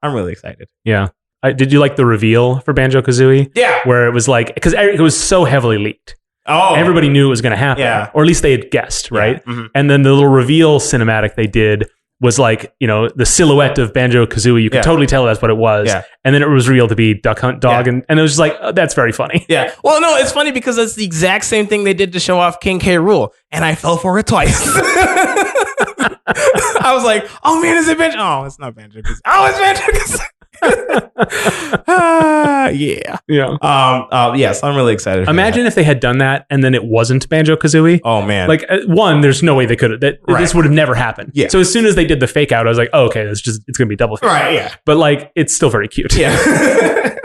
I'm really excited. Yeah. Did you like the reveal for Banjo-Kazooie? Yeah. Where it was like, because it was so heavily leaked. Oh, Everybody knew it was going to happen. Yeah. Or at least they had guessed, right? Yeah. Mhm. And then the little reveal cinematic they did was like, the silhouette of Banjo-Kazooie. You could totally tell that's what it was. Yeah. And then it was revealed to be Duck Hunt Dog. And it was just like, oh, that's very funny. Yeah. Well, no, it's funny because it's the exact same thing they did to show off King K. Rool, and I fell for it twice. I was like, oh man, is it Banjo? Oh, it's not Banjo-Kazooie. Oh, it's Banjo-Kazooie. Yeah. Yeah. Yes, I'm really excited. Imagine if they had done that and then it wasn't Banjo-Kazooie. Oh man. Like, one, there's no way they could have. This would have never happened. Yeah. So as soon as they did the fake out, I was like, oh, okay, it's going to be double fake. Right. Yeah. But like, it's still very cute. Yeah.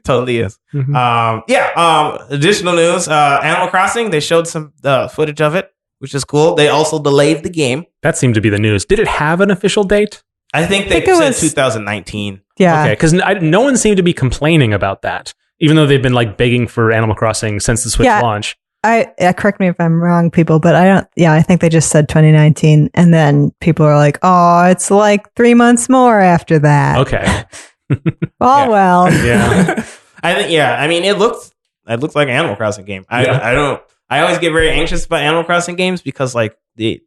Totally is. Mhm. Additional news. Animal Crossing. They showed some footage of it, which is cool. They also delayed the game. That seemed to be the news. Did it have an official date? I think they said 2019. Yeah. Okay, because no one seemed to be complaining about that, even though they've been like begging for Animal Crossing since the Switch launch. Correct me if I'm wrong, people, but I think they just said 2019, and then people are like, oh, it's like 3 months more after that. Okay. Well. Yeah. I think. Yeah. I mean, it looks like an Animal Crossing game. I always get very anxious about Animal Crossing games because like they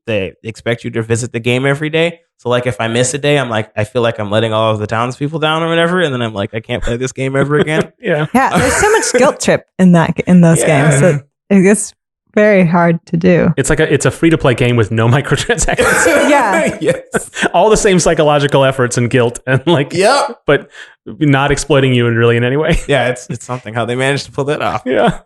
expect you to visit the game every day. So like if I miss a day, I'm like, I feel like I'm letting all of the townspeople down or whatever, and then I'm like, I can't play this game ever again. Yeah. Yeah, there's so much guilt trip in those games that it's very hard to do. It's like it's a free to play game with no microtransactions. Yeah. Yes. All the same psychological efforts and guilt and like, Yep. but not exploiting you in any way. Yeah, it's something how they managed to pull that off. Yeah.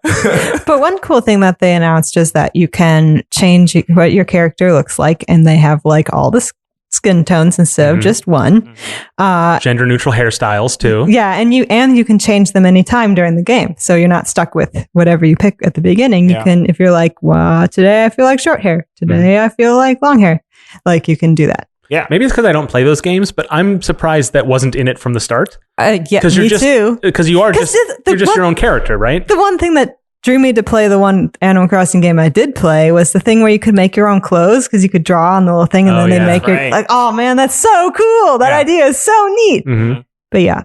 But one cool thing that they announced is that you can change what your character looks like, and they have like all the skin tones instead of just one. Gender neutral hairstyles too. Yeah, and you can change them anytime during the game, so you're not stuck with whatever you pick at the beginning. You can, if you're like, well, today I feel like short hair, today I feel like long hair, like you can do that. Yeah, maybe it's because I don't play those games, but I'm surprised that wasn't in it from the start. Yeah, me too. Because you're just your own character, right? The one thing that drew me to play the one Animal Crossing game I did play was the thing where you could make your own clothes because you could draw on the little thing and then they'd make your like, oh man, that's so cool. That idea is so neat. Mm-hmm. But yeah.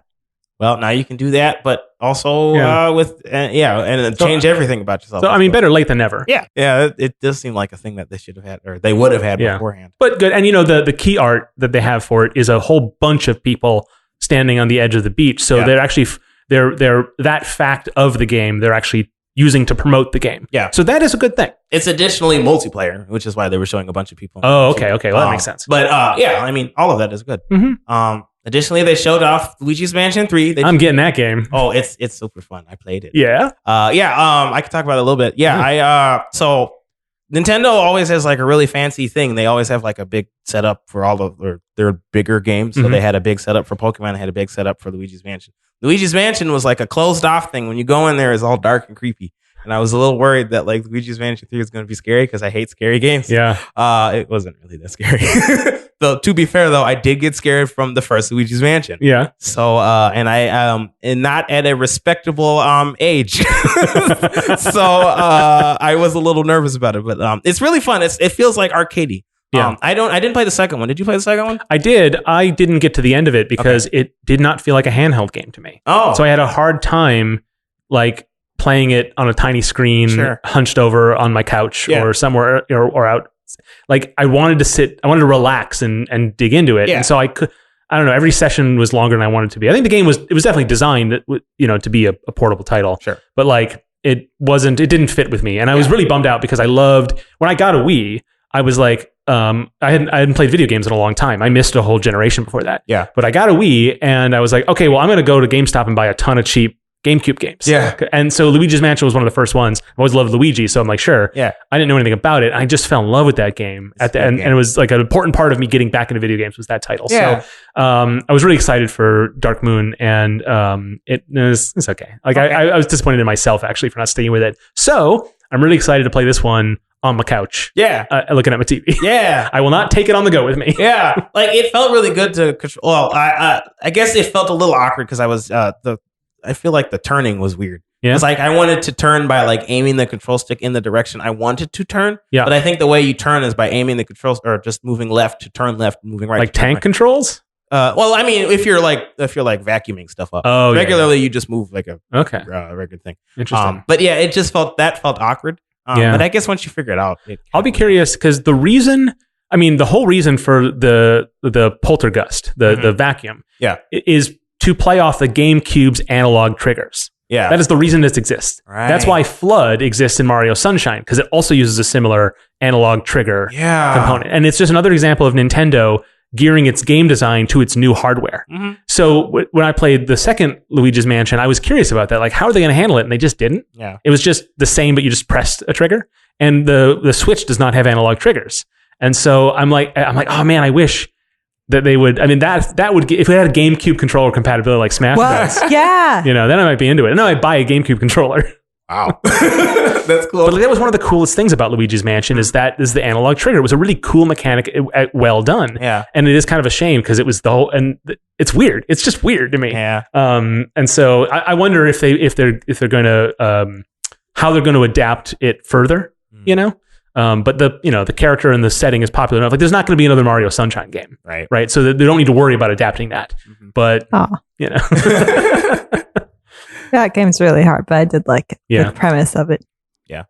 Well, now you can do that, but also and change everything about yourself. So I mean, better late than never. Yeah, it does seem like a thing that they should have had, or they would have had beforehand. But good, and the key art that they have for it is a whole bunch of people standing on the edge of the beach. So they're actually they're that fact of the game they're actually using to promote the game. Yeah. So that is a good thing. It's additionally multiplayer, which is why they were showing a bunch of people. Oh, okay. Well, that makes sense. But I mean, all of that is good. Mm-hmm. Additionally, they showed off Luigi's Mansion 3. I'm getting that game. Oh, it's super fun. I played it. Yeah. I could talk about it a little bit. Yeah, so Nintendo always has like a really fancy thing. They always have like a big setup for all of their bigger games. So they had a big setup for Pokemon. They had a big setup for Luigi's Mansion. Luigi's Mansion was like a closed off thing. When you go in there, it's all dark and creepy. And I was a little worried that like Luigi's Mansion 3 is going to be scary because I hate scary games. Yeah. It wasn't really that scary. Though to be fair though, I did get scared from the first Luigi's Mansion. Yeah. So and I and not at a respectable age. So I was a little nervous about it, but it's really fun. It feels like arcadey. Yeah. I didn't play the second one. Did you play the second one? I did. I didn't get to the end of it because it did not feel like a handheld game to me. Oh. So I had a hard time like playing it on a tiny screen, hunched over on my couch or somewhere or out. Like I wanted to relax and dig into it. Yeah. And so I don't know, every session was longer than I wanted it to be. I think the game was definitely designed, to be a portable title. Sure. But like it didn't fit with me. And I was really bummed out because I loved, when I got a Wii, I was like, I hadn't played video games in a long time. I missed a whole generation before that. Yeah. But I got a Wii and I was like, okay, well, I'm going to go to GameStop and buy a ton of cheap GameCube games. Yeah. And so Luigi's Mansion was one of the first ones. I always loved Luigi, so I'm like, sure. Yeah. I didn't know anything about it. I just fell in love with that game at the end. And it was like an important part of me getting back into video games was that title. Yeah. So I was really excited for Dark Moon and it's okay. Like I was disappointed in myself actually for not sticking with it. So I'm really excited to play this one on my couch. Yeah. Looking at my TV. Yeah. I will not take it on the go with me. Yeah. Like it felt really good to control. Well, I guess it felt a little awkward because I was I feel like the turning was weird. Yeah. It's like I wanted to turn by like aiming the control stick in the direction I wanted to turn. Yeah. But I think the way you turn is by aiming the controls or just moving left to turn left, moving right. Like to turn tank right. controls? Well, I mean, if you're like vacuuming stuff up, regularly you just move like a regular thing. Interesting. But yeah, it just felt awkward. But I guess once you figure it out, I'll be curious because the whole reason for the Poltergust, the vacuum, is to play off the GameCube's analog triggers. Yeah. That is the reason this exists. Right. That's why Flood exists in Mario Sunshine, because it also uses a similar analog trigger component. And it's just another example of Nintendo gearing its game design to its new hardware. Mm-hmm. So when I played the second Luigi's Mansion, I was curious about that. Like, how are they going to handle it? And they just didn't. Yeah. It was just the same, but you just pressed a trigger. And the Switch does not have analog triggers. And so I'm like, oh man, I wish that they would. I mean, that would if we had a GameCube controller compatibility like Smash does, yeah, then I might be into it. And then I'd buy a GameCube controller. Wow, that's cool. But that was one of the coolest things about Luigi's Mansion is the analog trigger. It was a really cool mechanic, well done. Yeah, and it is kind of a shame because it was it's weird. It's just weird to me. Yeah. And so I wonder if they're going to how they're going to adapt it further. But the character and the setting is popular enough. Like, there's not going to be another Mario Sunshine game, right? So they don't need to worry about adapting that. Mm-hmm. But that game's really hard, but I did like the premise of it. Yeah.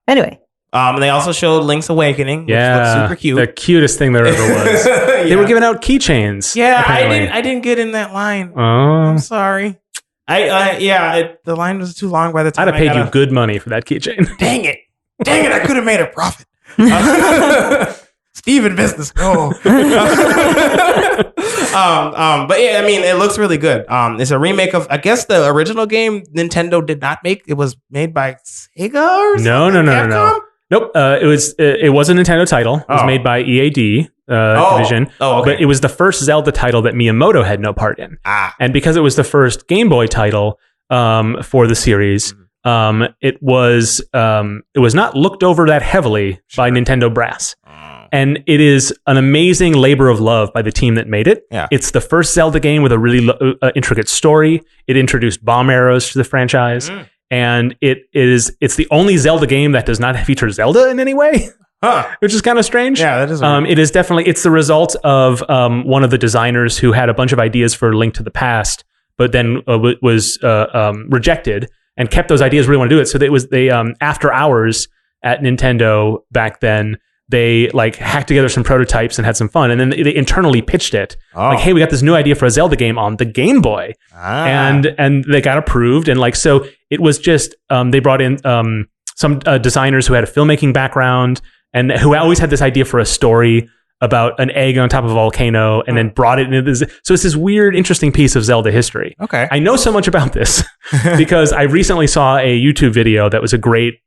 Anyway. They also showed Link's Awakening, which looks super cute. The cutest thing there ever was. They were giving out keychains. Yeah, I didn't get in that line. Oh, I'm sorry. The line was too long by the time I'd have paid you good money for that keychain. Dang it, I could have made a profit. Steven business, go. But yeah, I mean, it looks really good. It's a remake of, I guess, the original game Nintendo did not make. It was made by Sega or something? No. Nope. It was a Nintendo title. It was made by EAD division. Oh, okay. But it was the first Zelda title that Miyamoto had no part in. And because it was the first Game Boy title for the series, it was not looked over that heavily by Nintendo brass. And it is an amazing labor of love by the team that made it. Yeah. It's the first Zelda game with a really intricate story. It introduced bomb arrows to the franchise. And it's the only Zelda game that does not feature Zelda in any way. Which is kind of strange. Yeah, that is. It is definitely, it's the result of one of the designers who had a bunch of ideas for Link to the Past, but then was rejected and kept those ideas, really want to do it. So they after hours at Nintendo back then, they like hacked together some prototypes and had some fun. And then they internally pitched it. Like, hey, we got this new idea for a Zelda game on the Game Boy. And they got approved. And like, so it was just, they brought in some designers who had a filmmaking background and who always had this idea for a story about an egg on top of a volcano and then brought it into this. So it's this weird, interesting piece of Zelda history. Okay. I know so much about this because I recently saw a YouTube video that was a great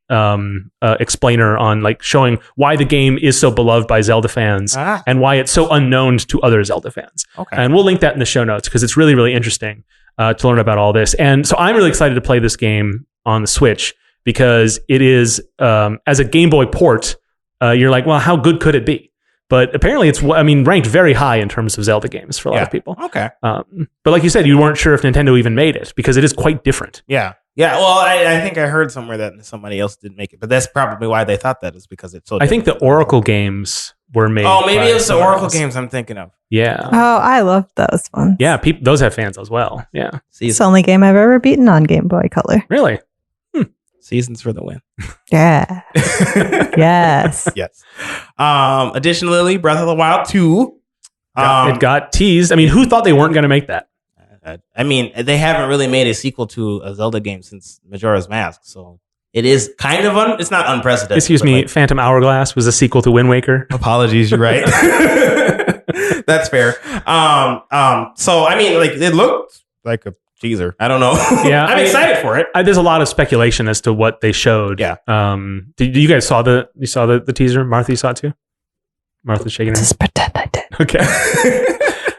explainer on like showing why the game is so beloved by Zelda fans and why it's so unknown to other Zelda fans. Okay. And we'll link that in the show notes because it's really, really interesting to learn about all this. And so I'm really excited to play this game on the Switch because it is, as a Game Boy port, you're like, well, how good could it be? But apparently it's, ranked very high in terms of Zelda games for a lot of people. Okay. But like you said, you weren't sure if Nintendo even made it because it is quite different. Yeah. Yeah. Well, I think I heard somewhere that somebody else didn't make it, but that's probably why they thought that is because it's so I think the Oracle games were made. Oh, maybe by it was the someone Oracle else. games I'm thinking of. Yeah. Oh, I love those ones. Yeah. Those have fans as well. Yeah. It's the only game I've ever beaten on Game Boy Color. Really? Seasons for the win. Yeah. Yes. Yes. Additionally, Breath of the Wild 2. It got teased. I mean, who thought they weren't going to make that? I mean, they haven't really made a sequel to a Zelda game since Majora's Mask, so it is kind of it's not unprecedented. Excuse me, like, Phantom Hourglass was a sequel to Wind Waker. apologies, you're right. That's fair. So I mean, like it looked like a teaser. I don't know. Yeah, I'm excited for it. There's a lot of speculation as to what they showed. Yeah. Did you guys saw the teaser? Martha, you saw it too? Martha's shaking her head. Just pretend I did. Okay.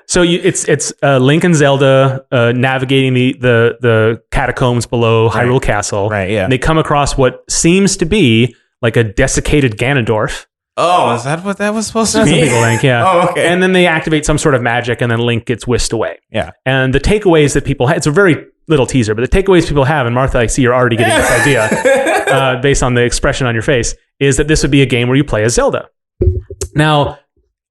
So it's Link and Zelda navigating the catacombs below Hyrule Castle. Right. Yeah. And they come across what seems to be like a desiccated Ganondorf. Oh, is that what that was supposed to That's be? a big Link, yeah. Oh, okay. And then they activate some sort of magic, and then Link gets whisked away. Yeah. And the takeaways that people have, it's a very little teaser, but the takeaways people have, and Martha, I see you're already getting this idea based on the expression on your face, is that this would be a game where you play as Zelda. Now,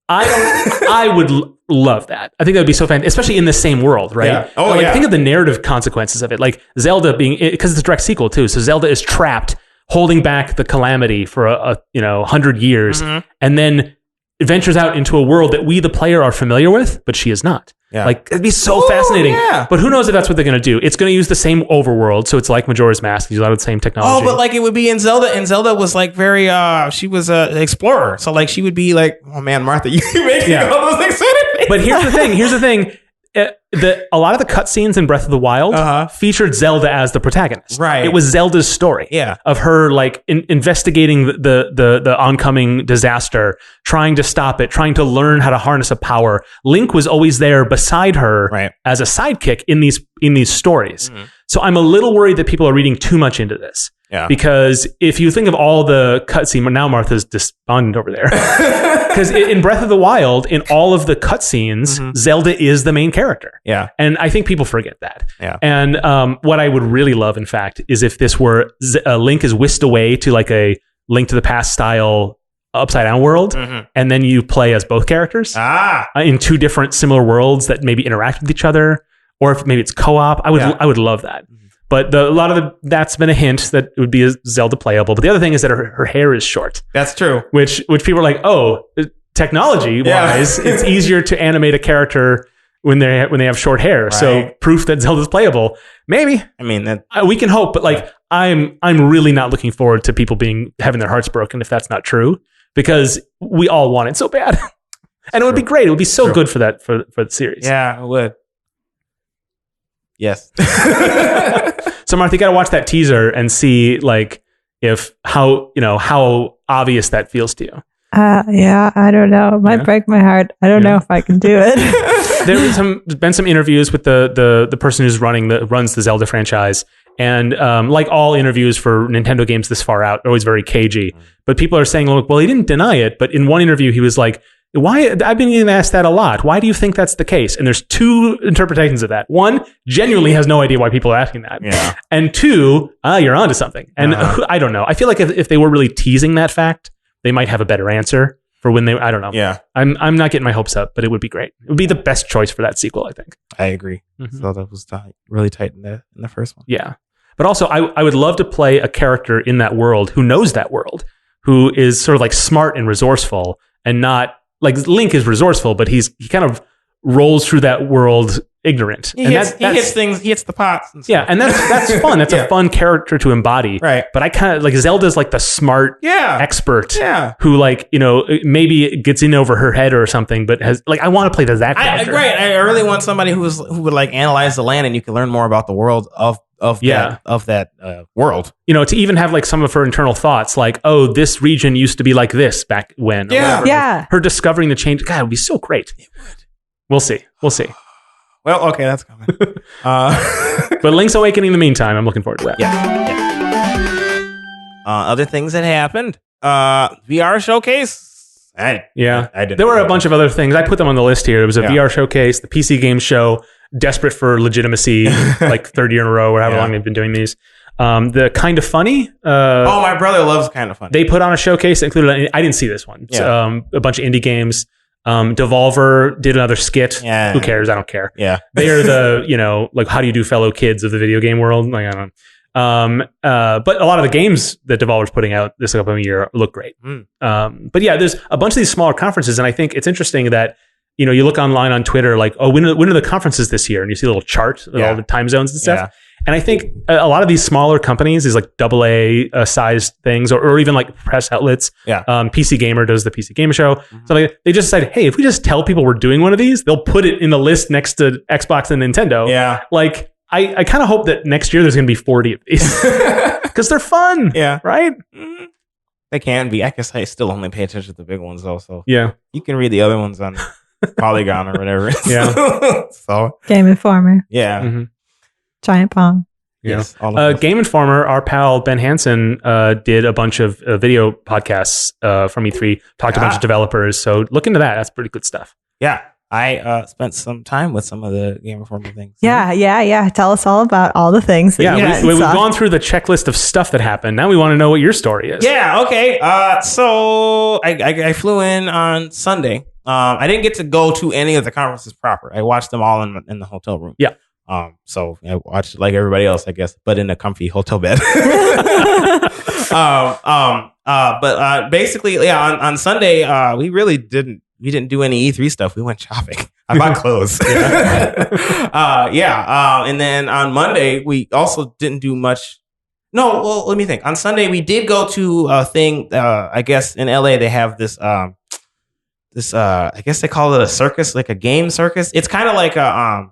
I would love that. I think that would be so fantastic, especially in the same world, right? Yeah. Oh, like, yeah. Think of the narrative consequences of it. Like Zelda being, because it's a direct sequel too. So Zelda is trapped, holding back the calamity for 100 years, and then ventures out into a world that we, the player, are familiar with, but she is not. Yeah. Like, it'd be so fascinating. Yeah. But who knows if that's what they're going to do? It's going to use the same overworld, so it's like Majora's Mask. Use a lot of the same technology. Oh, but like it would be in Zelda, and Zelda was like very, she was an explorer. So like she would be like, oh man, Martha, you making all those excited. But here's the thing. A lot of the cutscenes in Breath of the Wild featured Zelda as the protagonist. Right. It was Zelda's story. Yeah. Of her like investigating the oncoming disaster, trying to stop it, trying to learn how to harness a power. Link was always there beside her as a sidekick in these stories. Mm-hmm. So I'm a little worried that people are reading too much into this. Yeah. Because if you think of all the cutscenes, now Martha's despondent over there. Because in Breath of the Wild, in all of the cutscenes, Zelda is the main character. Yeah. And I think people forget that. Yeah. And what I would really love, in fact, is if this were Link is whisked away to like a Link to the Past style upside down world, and then you play as both characters in two different similar worlds that maybe interact with each other, or if maybe it's co-op. I would love that. But that's been a hint that it would be a Zelda playable. But the other thing is that her hair is short. That's true. Which people are like, oh, technology wise, it's easier to animate a character when they have short hair. Right. So proof that Zelda's playable. Maybe. I mean, we can hope. But like, I'm really not looking forward to people having their hearts broken if that's not true, because we all want it so bad. And it would be great. It would be so good for the series. Yeah, it would. Yes. So Martha, you got to watch that teaser and see like how obvious that feels to you. Yeah, I don't know. It might break my heart. I don't know if I can do it. There's been some interviews with the person who's runs the Zelda franchise, and like all interviews for Nintendo games this far out, they're always very cagey. But people are saying, look, well, he didn't deny it, but in one interview he was like, why? I've been getting asked that a lot. Why do you think that's the case? And there's two interpretations of that. One, genuinely has no idea why people are asking that. Yeah. And two, you're onto something. And I don't know. I feel like if they were really teasing that fact, they might have a better answer for when they. I don't know. Yeah. I'm not getting my hopes up, but it would be great. It would be the best choice for that sequel, I think. I agree. So that was really tight in the first one. Yeah. But also, I would love to play a character in that world who knows that world, who is sort of like smart and resourceful, and not. Like Link is resourceful, but he kind of rolls through that world ignorant. He hits things. He hits the pots. And stuff. Yeah, and that's fun. That's a fun character to embody. Right. But I kind of like Zelda's like the smart expert who like, you know, maybe gets in over her head or something, but has like I want to play that character. I really want somebody who would like analyze the land and you can learn more about the world of that world. You know, to even have like some of her internal thoughts, like, oh, this region used to be like this back when. Yeah. Her discovering the change. God, it would be so great. It would. We'll see. Well, okay, that's coming. But Link's Awakening in the meantime, I'm looking forward to that. Yeah. Other things that happened. VR showcase. I didn't. There were a bunch of other things. I put them on the list here. There was a VR showcase, the PC game show, desperate for legitimacy, like third year in a row or however long they've been doing these. The Kind of Funny. My brother loves Kind of Funny. They put on a showcase that included, I didn't see this one. Yeah. A bunch of indie games. Devolver did another skit. Yeah. Who cares? I don't care. Yeah. They are the, you know, like how do you do fellow kids of the video game world? Like, I don't know. But a lot of the games that Devolver's putting out this upcoming year look great. But yeah, there's a bunch of these smaller conferences, and I think it's interesting that, you know, you look online on Twitter, like, oh, when are the conferences this year? And you see a little chart of all the time zones and stuff. Yeah. And I think a lot of these smaller companies, these like AA sized things, or even like press outlets. Yeah. PC Gamer does the PC Gamer Show. So they just decided, hey, if we just tell people we're doing one of these, they'll put it in the list next to Xbox and Nintendo. Yeah. Like, I kind of hope that next year there's going to be 40 of these because they're fun. Yeah. Right? They can be. I guess I still only pay attention to the big ones though. So yeah, you can read the other ones on Polygon or whatever. Yeah. So Game Informer. Yeah. Mm-hmm. Giant Pong. Yes. Game Informer, our pal Ben Hansen did a bunch of video podcasts from E3, talked to a bunch of developers. So look into that. That's pretty good stuff. Yeah. I spent some time with some of the Game Informer things. Yeah. Tell us all about all the things that we've gone through the checklist of stuff that happened. Now we want to know what your story is. Yeah, okay. So I flew in on Sunday. I didn't get to go to any of the conferences proper. I watched them all in the hotel room. Yeah. So I watched like everybody else, I guess, but in a comfy hotel bed. But basically, on Sunday, we really didn't do any E3 stuff. We went shopping. I bought clothes. And then on Monday, we also didn't do much. No, well, let me think. On Sunday, we did go to a thing. I guess in LA, they have this. I guess they call it a circus, like a game circus. It's kind of like a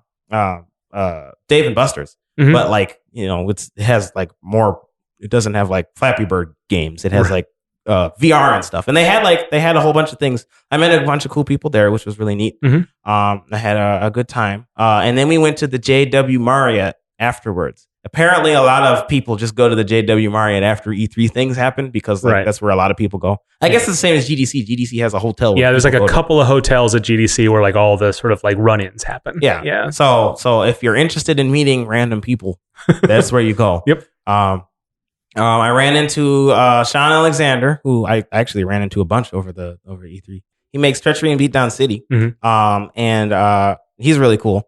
Dave and Buster's, but like, you know, it has like more. It doesn't have like Flappy Bird games. It has like VR and stuff. And they had a whole bunch of things. I met a bunch of cool people there, which was really neat. I had a good time. And then we went to the JW Marriott afterwards. Apparently, a lot of people just go to the JW Marriott after E3 things happen because that's where a lot of people go. I guess it's the same as GDC. GDC has a hotel. Yeah, there's like a couple of hotels at GDC where like all the sort of like run-ins happen. Yeah. So if you're interested in meeting random people, that's where you go. Yep. I ran into Sean Alexander, who I actually ran into a bunch over E3. He makes Treachery and Beatdown City. And he's really cool.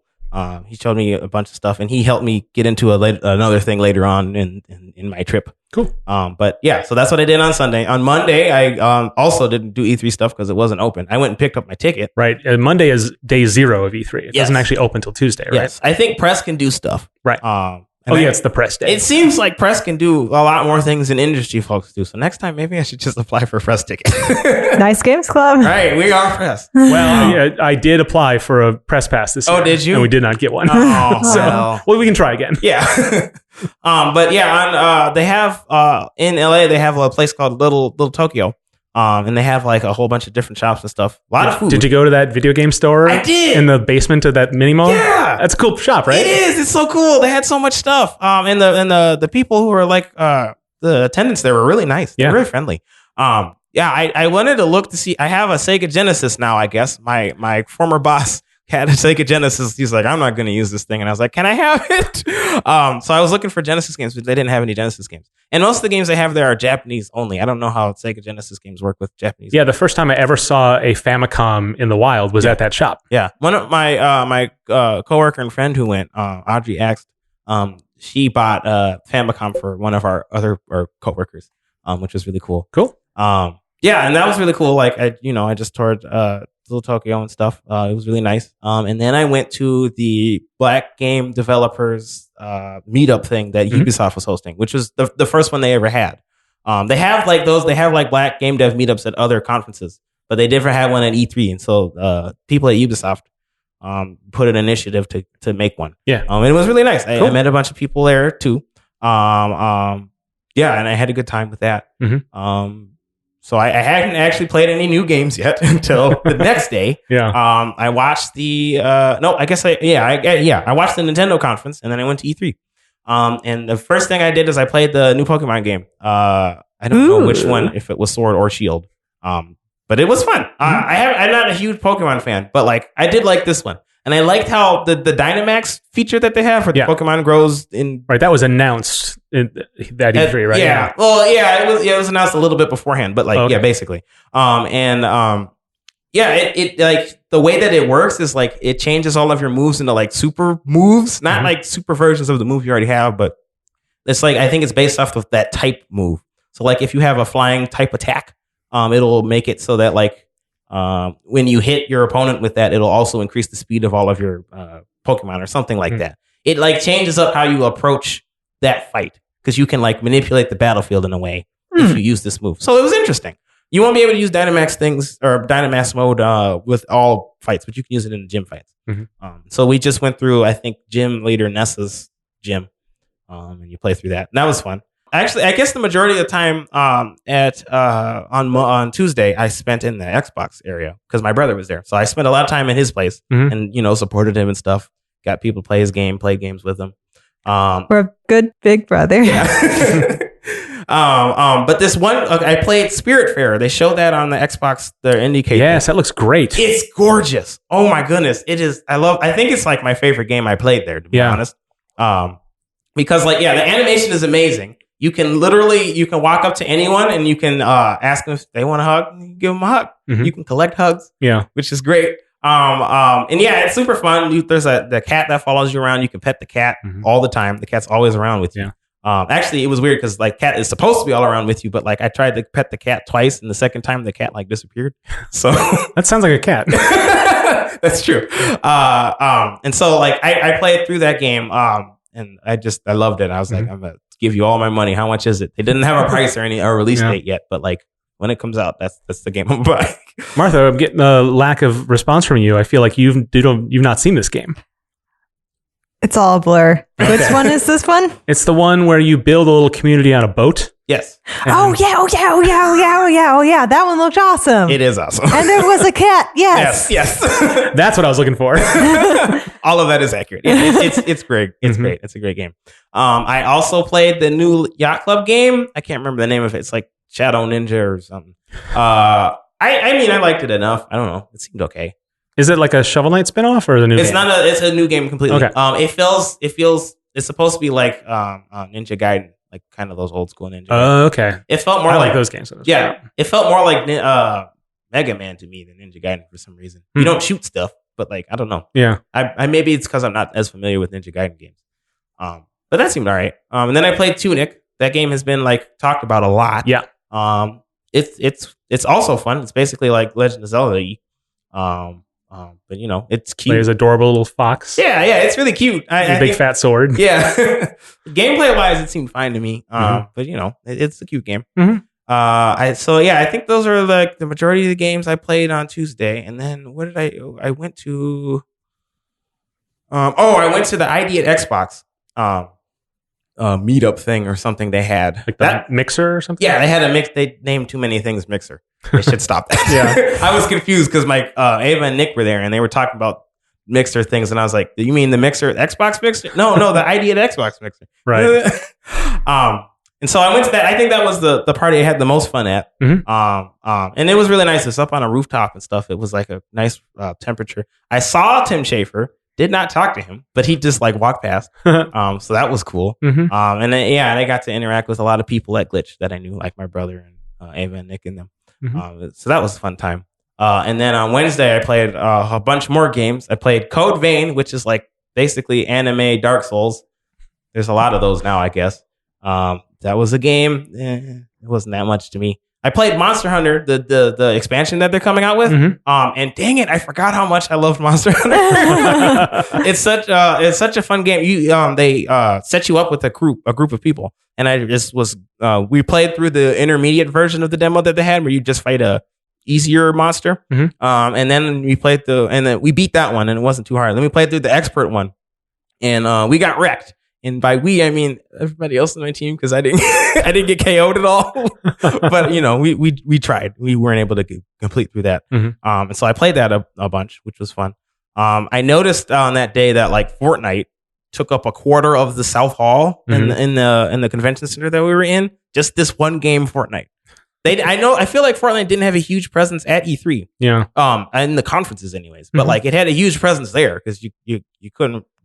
He showed me a bunch of stuff, and he helped me get into another thing later on in my trip. Cool. But yeah, so that's what I did on Sunday. On Monday, I also didn't do E3 stuff because it wasn't open. I went and picked up my ticket. Right. Monday is day 0 of E3. It doesn't actually open till Tuesday, right? Yes. I think press can do stuff. Right. It's the press day. It seems like press can do a lot more things than industry folks do. So next time, maybe I should just apply for a press ticket. Nice Games Club. Right, we are press. Well, I did apply for a press pass this year. Oh, did you? And we did not get one. Well, we can try again. Yeah. But yeah, they have in LA they have a place called Little Tokyo. And they have like a whole bunch of different shops and stuff. A lot of food. Did you go to that video game store? I did. In the basement of that mini mall? Yeah. That's a cool shop, right? It is. It's so cool. They had so much stuff. And the people who were like the attendants there were really nice. They're really friendly. I wanted to look to see. I have a Sega Genesis now, I guess. My former boss had a Sega Genesis. He's like, I'm not going to use this thing. And I was like, can I have it? So I was looking for Genesis games, but they didn't have any Genesis games. And most of the games they have there are Japanese only. I don't know how Sega Genesis games work with Japanese. Yeah, the first time I ever saw a Famicom in the wild was at that shop. Yeah. One of my coworker and friend who went, Audrey Axt, she bought Famicom for one of our other coworkers, which was really cool. Cool. Yeah, and that was really cool. Like I just toured Little Tokyo and stuff. It was really nice. And then I went to the Black Game Developers meetup thing that Ubisoft was hosting, which was the first one they ever had. They have like those. They have like Black Game Dev meetups at other conferences, but they never had one at E3. And so people at Ubisoft put an initiative to make one. Yeah. And it was really nice. Cool. I met a bunch of people there too. Yeah, and I had a good time with that. So I hadn't actually played any new games yet until the next day. Yeah. I watched the I watched the Nintendo conference, and then I went to E3. And the first thing I did is I played the new Pokemon game. I don't know which one, if it was Sword or Shield. But it was fun. I'm not a huge Pokemon fan, but like I did like this one. And I liked how the Dynamax feature that they have for the Pokemon grows in. Right, that was announced at E3, right? Yeah. Well, yeah, it was announced a little bit beforehand, but like, yeah, basically. It like the way that it works is like it changes all of your moves into like super moves, not like super versions of the move you already have, but it's like I think it's based off of that type move. So like if you have a flying type attack, it'll make it so that like when you hit your opponent with that, it'll also increase the speed of all of your Pokemon or something like that. It like changes up how you approach that fight because you can like manipulate the battlefield in a way if you use this move. So it was interesting. You won't be able to use Dynamax things or Dynamax mode with all fights, but you can use it in the gym fights. So we just went through, I think, gym leader Nessa's gym, and you play through that. And that was fun. Actually, I guess the majority of the time on Tuesday, I spent in the Xbox area because my brother was there. So I spent a lot of time in his place and, supported him and stuff. Got people to play his game, play games with him. We're a good big brother. Yeah. But this one, I played Spiritfarer. They showed that on the Xbox, the indicator. Yes, that looks great. It's gorgeous. Oh my goodness. It is. I think it's like my favorite game I played there, to be honest. Because like, the animation is amazing. You can walk up to anyone and you can ask them if they want a hug. You give them a hug. You can collect hugs. Yeah, which is great. And it's super fun. There's the cat that follows you around. You can pet the cat all the time. The cat's always around with you. Actually, it was weird because like cat is supposed to be all around with you, but like I tried to pet the cat twice, and the second time the cat like disappeared. So that sounds like a cat. That's true. And so like I played through that game, and I loved it. I was like, I'm gonna give you all my money. How much is it? They didn't have a price or release date yet, but like when it comes out, that's the game I'm buying. Martha, I'm getting a lack of response from you. I feel like you've not seen this game. It's all a blur. Which one is this one? It's the one where you build a little community on a boat. Yes. Oh yeah. That one looked awesome. It is awesome. And there was a cat. Yes. Yes. That's what I was looking for. All of that is accurate. It's great. It's great. It's a great game. I also played the new Yacht Club game. I can't remember the name of it. It's like Shadow Ninja or something. I liked it enough. I don't know. It seemed okay. Is it like a Shovel Knight spinoff or the new? It's game? It's a new game completely. Okay. It feels. It's supposed to be like Ninja Gaiden, like kind of those old school Ninja. Okay. It felt more I like those games. It felt more like Mega Man to me than Ninja Gaiden for some reason. You don't shoot stuff, but like I don't know. Yeah. I maybe it's because I'm not as familiar with Ninja Gaiden games. But that seemed all right. And then I played Tunic. That game has been like talked about a lot. Yeah. It's also fun. It's basically like Legend of Zelda. But it's cute. There's adorable little fox. Yeah, it's really cute. A big fat sword. Yeah. Gameplay wise, it seemed fine to me. But it's a cute game. I think those are like the majority of the games I played on Tuesday. And then what did I went to I went to the ID at Xbox meetup thing or something they had. Like that Mixer or something? Yeah, they had a mix. They named too many things Mixer. They should stop that. Yeah. I was confused because my Ava and Nick were there and they were talking about Mixer things. And I was like, you mean the Mixer, Xbox Mixer? No, the ID at Xbox Mixer. Right. And so I went to that. I think that was the party I had the most fun at. And it was really nice. It's up on a rooftop and stuff. It was like a nice temperature. I saw Tim Schafer. Did not talk to him, but he just like walked past. So that was cool. And then, and I got to interact with a lot of people at Glitch that I knew, like my brother and Ava and Nick and them. So that was a fun time. And then on Wednesday, I played a bunch more games. I played Code Vein, which is like basically anime Dark Souls. There's a lot of those now, I guess. That was a game. It wasn't that much to me. I played Monster Hunter, the expansion that they're coming out with. And dang it, I forgot how much I loved Monster Hunter. It's such a fun game. They set you up with a group of people, and I just was we played through the intermediate version of the demo that they had, where you just fight a easier monster. And then we beat that one, and it wasn't too hard. Then we played through the expert one, and we got wrecked. And by we, I mean everybody else on my team, because I didn't I didn't get KO'd at all. But we tried. We weren't able to complete through that. And so I played that a bunch, which was fun. I noticed on that day that like Fortnite took up a quarter of the South Hall in the convention center that we were in. Just this one game, Fortnite. I feel like Fortnite didn't have a huge presence at E3. Yeah. In the conferences anyways. But like it had a huge presence there because you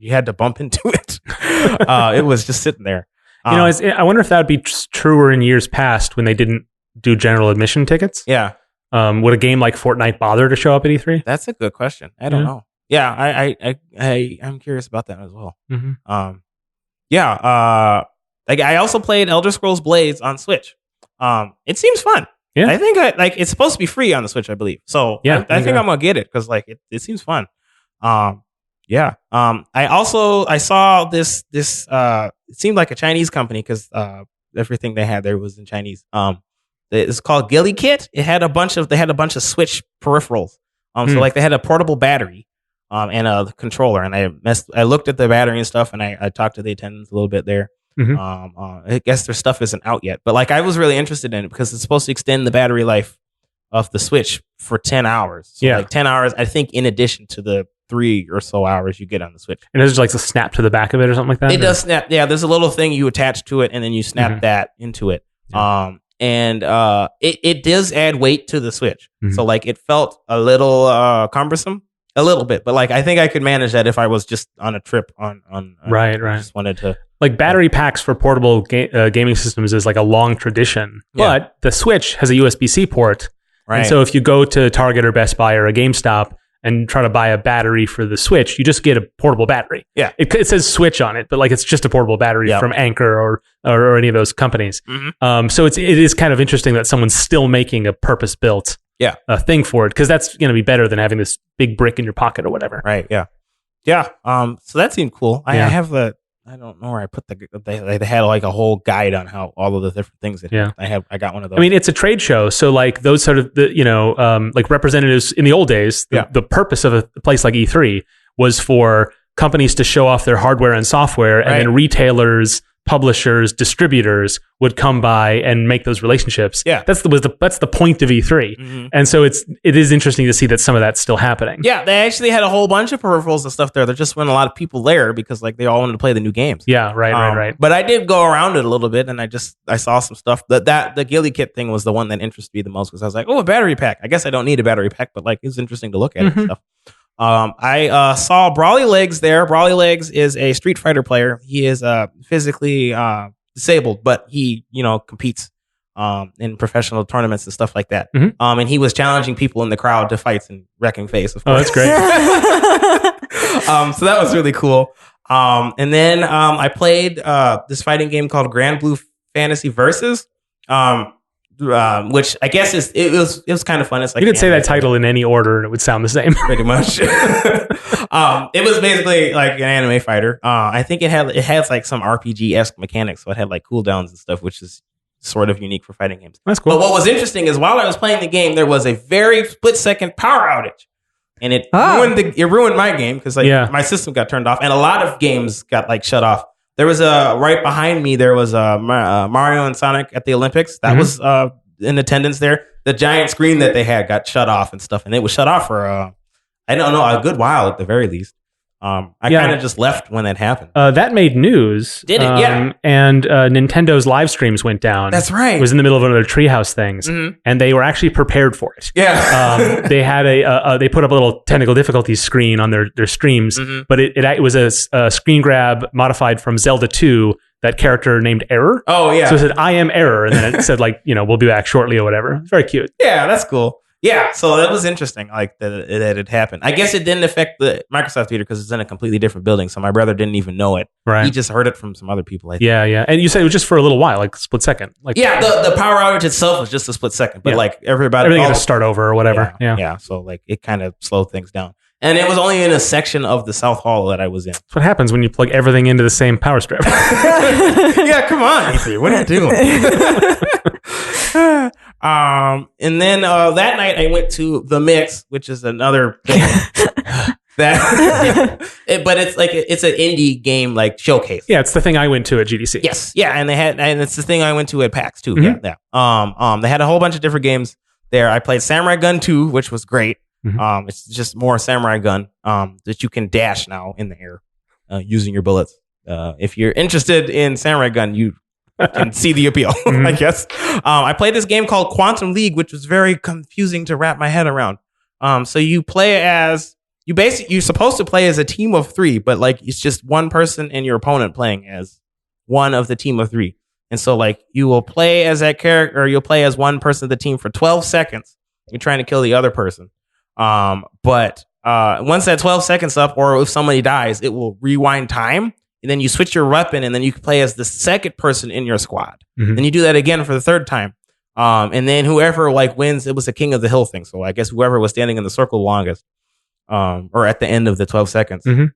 had to bump into it. It was just sitting there. I wonder if that would be truer in years past when they didn't do general admission tickets. Yeah. Would a game like Fortnite bother to show up at E3? That's a good question. I don't know. Yeah, I'm curious about that as well. Like I also played Elder Scrolls Blades on Switch. It seems fun. Yeah. I think it's supposed to be free on the Switch, I believe. So yeah, I think I'm gonna get it because like it seems fun. I saw this it seemed like a Chinese company because everything they had there was in Chinese. It's called Ghillie Kit. They had a bunch of Switch peripherals. So like they had a portable battery and a controller, and I looked at the battery and stuff, and I talked to the attendants a little bit there. I guess their stuff isn't out yet, but like I was really interested in it because it's supposed to extend the battery life of the Switch for 10 hours. So like 10 hours, I think, in addition to the 3 or so hours you get on the Switch. And it's like a snap to the back of it or something like that? It does snap. Yeah, there's a little thing you attach to it and then you snap that into it. It does add weight to the Switch. So like it felt a little cumbersome. A little bit, but like I think I could manage that if I was just on a trip on right. I just wanted to like battery packs for portable gaming systems is like a long tradition, but the Switch has a USB-C port, right? And so if you go to Target or Best Buy or a GameStop and try to buy a battery for the Switch, you just get a portable battery. Yeah, it says Switch on it, but like it's just a portable battery from Anker or any of those companies. So it is kind of interesting that someone's still making a purpose-built thing for it, because that's going to be better than having this big brick in your pocket or whatever. Right. Yeah. So that seemed cool. I have I don't know where I put they had like a whole guide on how all of the different things that I got one of those. I mean, it's a trade show, so like those sort of like representatives in the old days, the purpose of a place like E3 was for companies to show off their hardware and software, and then retailers, publishers, distributors would come by and make those relationships. Yeah, that's the point of E3, and so it is interesting to see that some of that's still happening. Yeah, they actually had a whole bunch of peripherals and stuff there. There just weren't a lot of people there because like they all wanted to play the new games. Yeah, right. But I did go around it a little bit, and I saw some stuff. That the Ghillie Kit thing was the one that interested me the most because I was like, oh, a battery pack. I guess I don't need a battery pack, but like it's interesting to look at it and stuff. I saw Brawly Legs there. Brawly Legs is a Street Fighter player. He is physically disabled, but he competes in professional tournaments and stuff like that. And he was challenging people in the crowd to fights and wrecking face. Of course. Oh, that's great. So that was really cool. And then I played this fighting game called Grand Blue Fantasy Versus. Which I guess it was kind of fun. It's like you could say that title in any order and it would sound the same, pretty much. It was basically like an anime fighter. I think it has like some RPG-esque mechanics, so it had like cooldowns and stuff, which is sort of unique for fighting games. That's cool. But what was interesting is while I was playing the game, there was a very split-second power outage, and it ruined my game because my system got turned off, and a lot of games got like shut off. There was right behind me. There was Mario and Sonic at the Olympics. That was in attendance there. The giant screen that they had got shut off and stuff, and it was shut off for I don't know, a good while at the very least. I kind of just left when that happened. That made news. Did it? Yeah. And Nintendo's live streams went down. That's right. It was in the middle of one of their Treehouse things, and they were actually prepared for it. Yeah. They had they put up a little technical difficulties screen on their streams, but it was a screen grab modified from Zelda 2. That character named Error. Oh yeah. So it said, "I am Error," and then it said like, we'll be back shortly or whatever. It's very cute. Yeah, that's cool. Yeah, so that was interesting, like that it happened. I guess it didn't affect the Microsoft Theater because it's in a completely different building. So my brother didn't even know it. Right. He just heard it from some other people. I think. Yeah. And you said it was just for a little while, like split second. Like Yeah, the power outage itself was just a split second, but Yeah. like everybody everything had all- to start over or whatever. yeah. So like it kind of slowed things down, and it was only in a section of the South Hall that I was in. That's what happens when you plug everything into the same power strip. Yeah, come on, Ethan, what are you doing? And then that night I went to The Mix, which is another thing that, but it's an indie game like showcase. Yeah, it's the thing I went to at GDC. Yes, yeah, and it's the thing I went to at PAX too. Mhm. Yeah. They had a whole bunch of different games there. I played Samurai Gun 2, which was great. Mhm. It's just more Samurai Gun that you can dash now in the air using your bullets. If you're interested in Samurai Gun, you can see the appeal, I guess. I played this game called Quantum League, which was very confusing to wrap my head around. So you play as you're supposed to play as a team of 3, but like it's just one person and your opponent playing as one of the team of 3. And so like you will play as that character, or you'll play as one person of the team for 12 seconds. You're trying to kill the other person. But once that 12 seconds up, or if somebody dies, it will rewind time. And then you switch your weapon, and then you can play as the second person in your squad. Mhm. Then you do that again for the third time. And then whoever like wins, it was a King of the Hill thing. So I guess whoever was standing in the circle longest, or at the end of the 12 seconds, Mhm.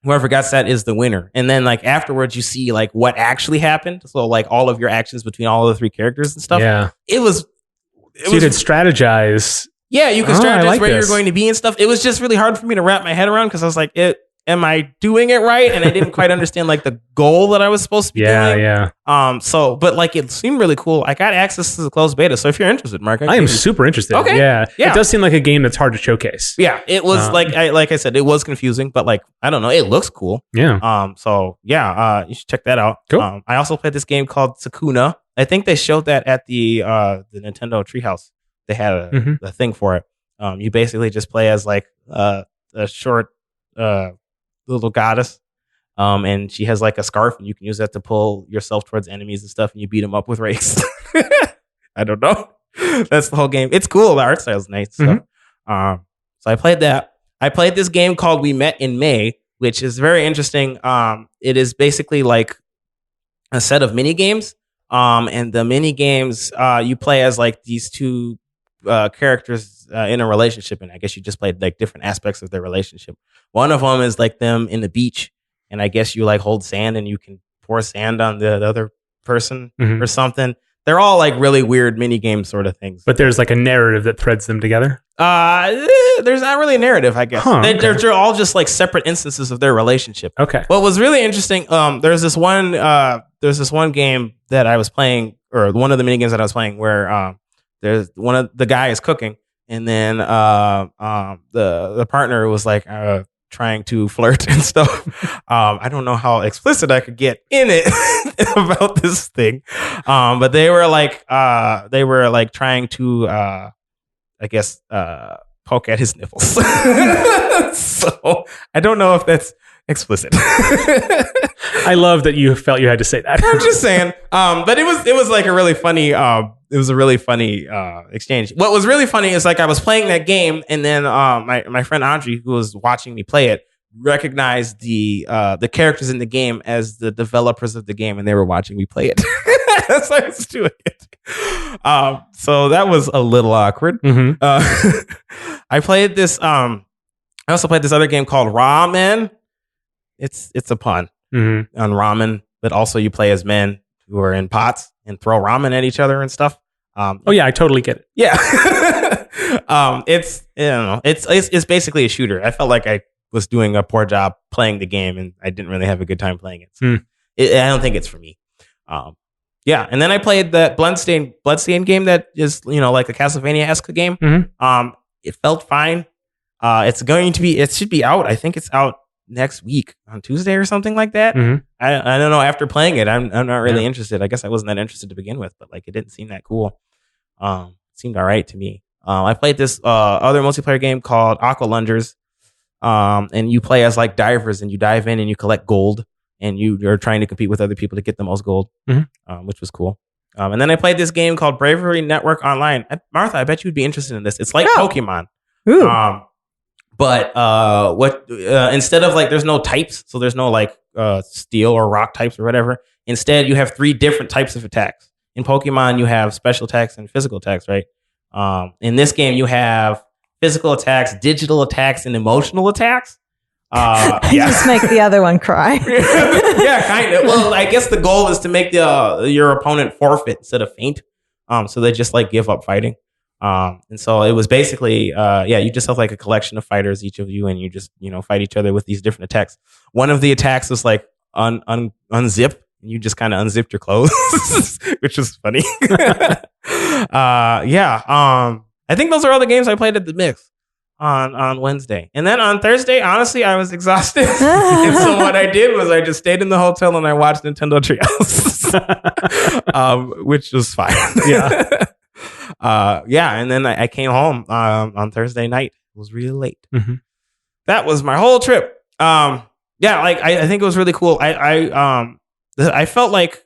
whoever gets that is the winner. And then like afterwards, you see like what actually happened. So like all of your actions between all of the 3 characters and stuff. Yeah. It was. So you could strategize. Yeah, you can Oh, I strategize like where this. you're going to be and stuff. It was just really hard for me to wrap my head around because I was like, am I doing it right? And I didn't quite understand like the goal that I was supposed to be doing. Yeah. But like it seemed really cool. I got access to the closed beta. So if you're interested, Mark, I am super interested. Okay. Yeah. Yeah. It does seem like a game that's hard to showcase. Yeah, it was like I said, it was confusing, but like I don't know, it looks cool. Yeah. So yeah, you should check that out. Cool. I also played this game called Sakuna. I think they showed that at the Nintendo Treehouse. They had a thing for it. You basically just play as like a short little goddess. And she has like a scarf, and you can use that to pull yourself towards enemies and stuff, and you beat them up with rakes. I don't know. That's the whole game. It's cool. The art style is nice. So I played that. I played this game called We Met in May, which is very interesting. It is basically like a set of mini games. And the mini games, you play as like these 2 characters in a relationship, and I guess you just played like different aspects of their relationship. One of them is like them in the beach, and I guess you like hold sand and you can pour sand on the other person or something. They're all like really weird mini game sort of things. But there's like a narrative that threads them together. There's not really a narrative, I guess. Huh, okay. They're all just like separate instances of their relationship. Okay. What was really interesting, there's this one game that I was playing, or one of the mini games that I was playing, where there's one of the guy is cooking, and then the partner was like trying to flirt and stuff. I don't know how explicit I could get in it about this thing, but they were like trying to I guess poke at his nipples. So I don't know if that's explicit. I love that you felt you had to say that. I'm just saying. But it was like a really funny. It was a really funny exchange. What was really funny is like I was playing that game, and then my friend Audrey, who was watching me play it, recognized the characters in the game as the developers of the game, and they were watching me play it. So I was doing it. So that was a little awkward. I played this. I also played this other game called Ramen. It's a pun on ramen, but also you play as men who are in pots and throw ramen at each other and stuff. Oh yeah, I totally get it. Yeah. It's basically a shooter. I felt like I was doing a poor job playing the game, and I didn't really have a good time playing it. So I don't think it's for me. Yeah, and then I played that Bloodstained game that is, like a Castlevania-esque game. It felt fine. It should be out. I think it's out next week on Tuesday or something like that. I don't know. After playing it, I'm not really interested. I guess I wasn't that interested to begin with, but like it didn't seem that cool. It seemed all right to me. I played this other multiplayer game called Aqua Lungers, and you play as like divers, and you dive in and you collect gold, and you're trying to compete with other people to get the most gold, which was cool. And then I played this game called Bravery Network Online. Martha, I bet you'd be interested in this. It's like Pokemon. Ooh. But instead of like, there's no types, so there's no like steel or rock types or whatever. Instead, you have 3 different types of attacks. In Pokemon, you have special attacks and physical attacks, right? In this game, you have physical attacks, digital attacks, and emotional attacks. Just make the other one cry. Yeah, kind of. Well, I guess the goal is to make your opponent forfeit instead of faint. So they just like give up fighting. And so it was basically, you just have like a collection of fighters, each of you, and you just, fight each other with these different attacks. One of the attacks was like unzip. You just kind of unzipped your clothes, which was funny. I think those are all the games I played at the Mix on Wednesday. And then on Thursday, honestly, I was exhausted. And so what I did was I just stayed in the hotel and I watched Nintendo Treehouse, which was fine. And then I came home on Thursday night. It was really late. Mm-hmm. That was my whole trip. I think it was really cool. I felt like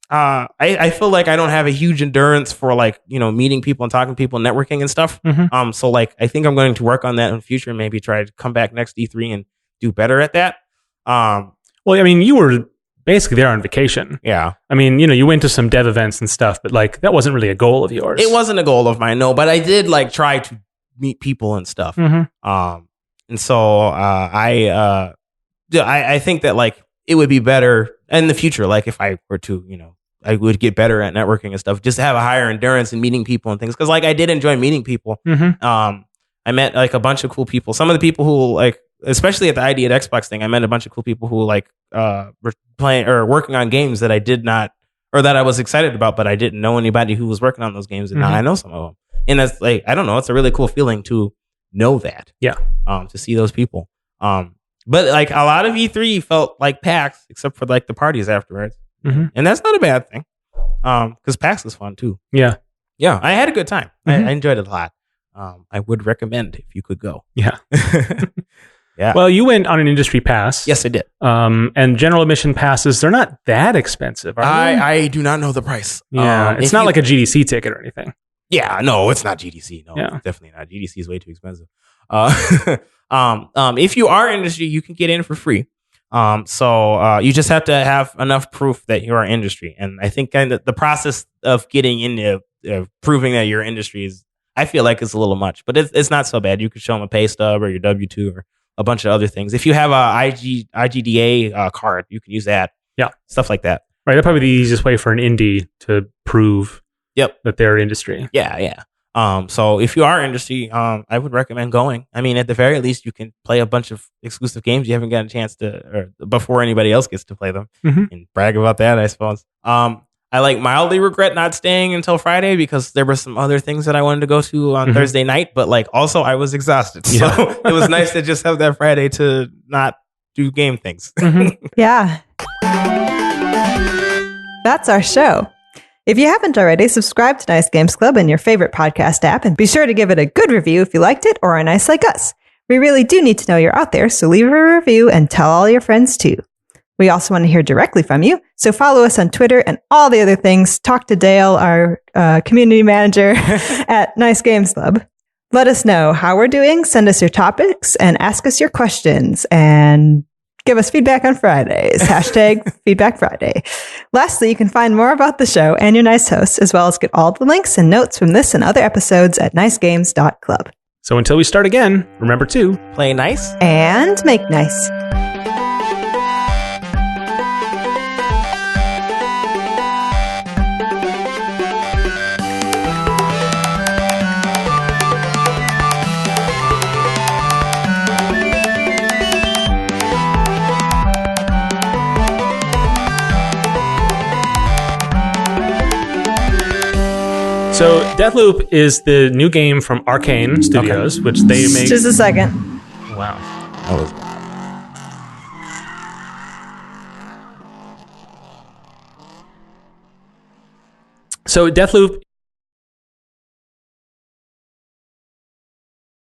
I feel like I don't have a huge endurance for like, meeting people and talking to people and networking and stuff. Mm-hmm. So like I think I'm going to work on that in the future and maybe try to come back next E3 and do better at that. Well, I mean, you were basically there on vacation. Yeah. I mean, you went to some dev events and stuff, but like that wasn't really a goal of yours. It wasn't a goal of mine, no, but I did like try to meet people and stuff. Mm-hmm. And so I think that like it would be better in the future, like if I were to, I would get better at networking and stuff, just to have a higher endurance in meeting people and things. Cause like I did enjoy meeting people. Mm-hmm. I met like a bunch of cool people. Some of the people who like, especially at the ID at Xbox thing, I met a bunch of cool people who like were playing or working on games that I did not, or that I was excited about, but I didn't know anybody who was working on those games. And now I know some of them. And that's like, I don't know, it's a really cool feeling to know that. Yeah. To see those people. But like a lot of E3 felt like PAX, except for like the parties afterwards. Mm-hmm. And that's not a bad thing. Because PAX was fun too. Yeah. Yeah. I had a good time. Mm-hmm. I enjoyed it a lot. I would recommend if you could go. Yeah. Yeah. Well, you went on an industry pass. Yes, I did. And general admission passes, they're not that expensive, are they? I do not know the price. Yeah. It's not like a GDC ticket or anything. Yeah, no, it's not GDC. No, Yeah. definitely not. GDC is way too expensive. If you are industry, you can get in for free. So you just have to have enough proof that you are industry. And I think kind of the process of getting into proving that you're industry is, I feel like it's a little much, but it's not so bad. You could show them a pay stub or your W-2 or a bunch of other things. If you have a IGDA card, you can use that. Yeah. Stuff like that. Right. That'd probably be the easiest way for an indie to prove that they're industry. Yeah. So if you are industry, I would recommend going. I mean, at the very least, you can play a bunch of exclusive games you haven't gotten a chance to, or before anybody else gets to play them, and brag about that, I suppose. I like mildly regret not staying until Friday because there were some other things that I wanted to go to on Thursday night, but like also I was exhausted. So it was nice to just have that Friday to not do game things. Yeah. That's our show. If you haven't already, subscribe to Nice Games Club in your favorite podcast app and be sure to give it a good review if you liked it or are nice like us. We really do need to know you're out there, so leave a review and tell all your friends too. We also want to hear directly from you, so follow us on Twitter and all the other things. Talk to Dale, our community manager at Nice Games Club. Let us know how we're doing, send us your topics, and ask us your questions, and give us feedback on Fridays. Hashtag Feedback Friday. Lastly, you can find more about the show and your nice hosts, as well as get all the links and notes from this and other episodes at nicegames.club. So until we start again, remember to Play nice and make nice. So Deathloop is the new game from Arcane Studios, which they make. Just a second. Wow. That was So Deathloop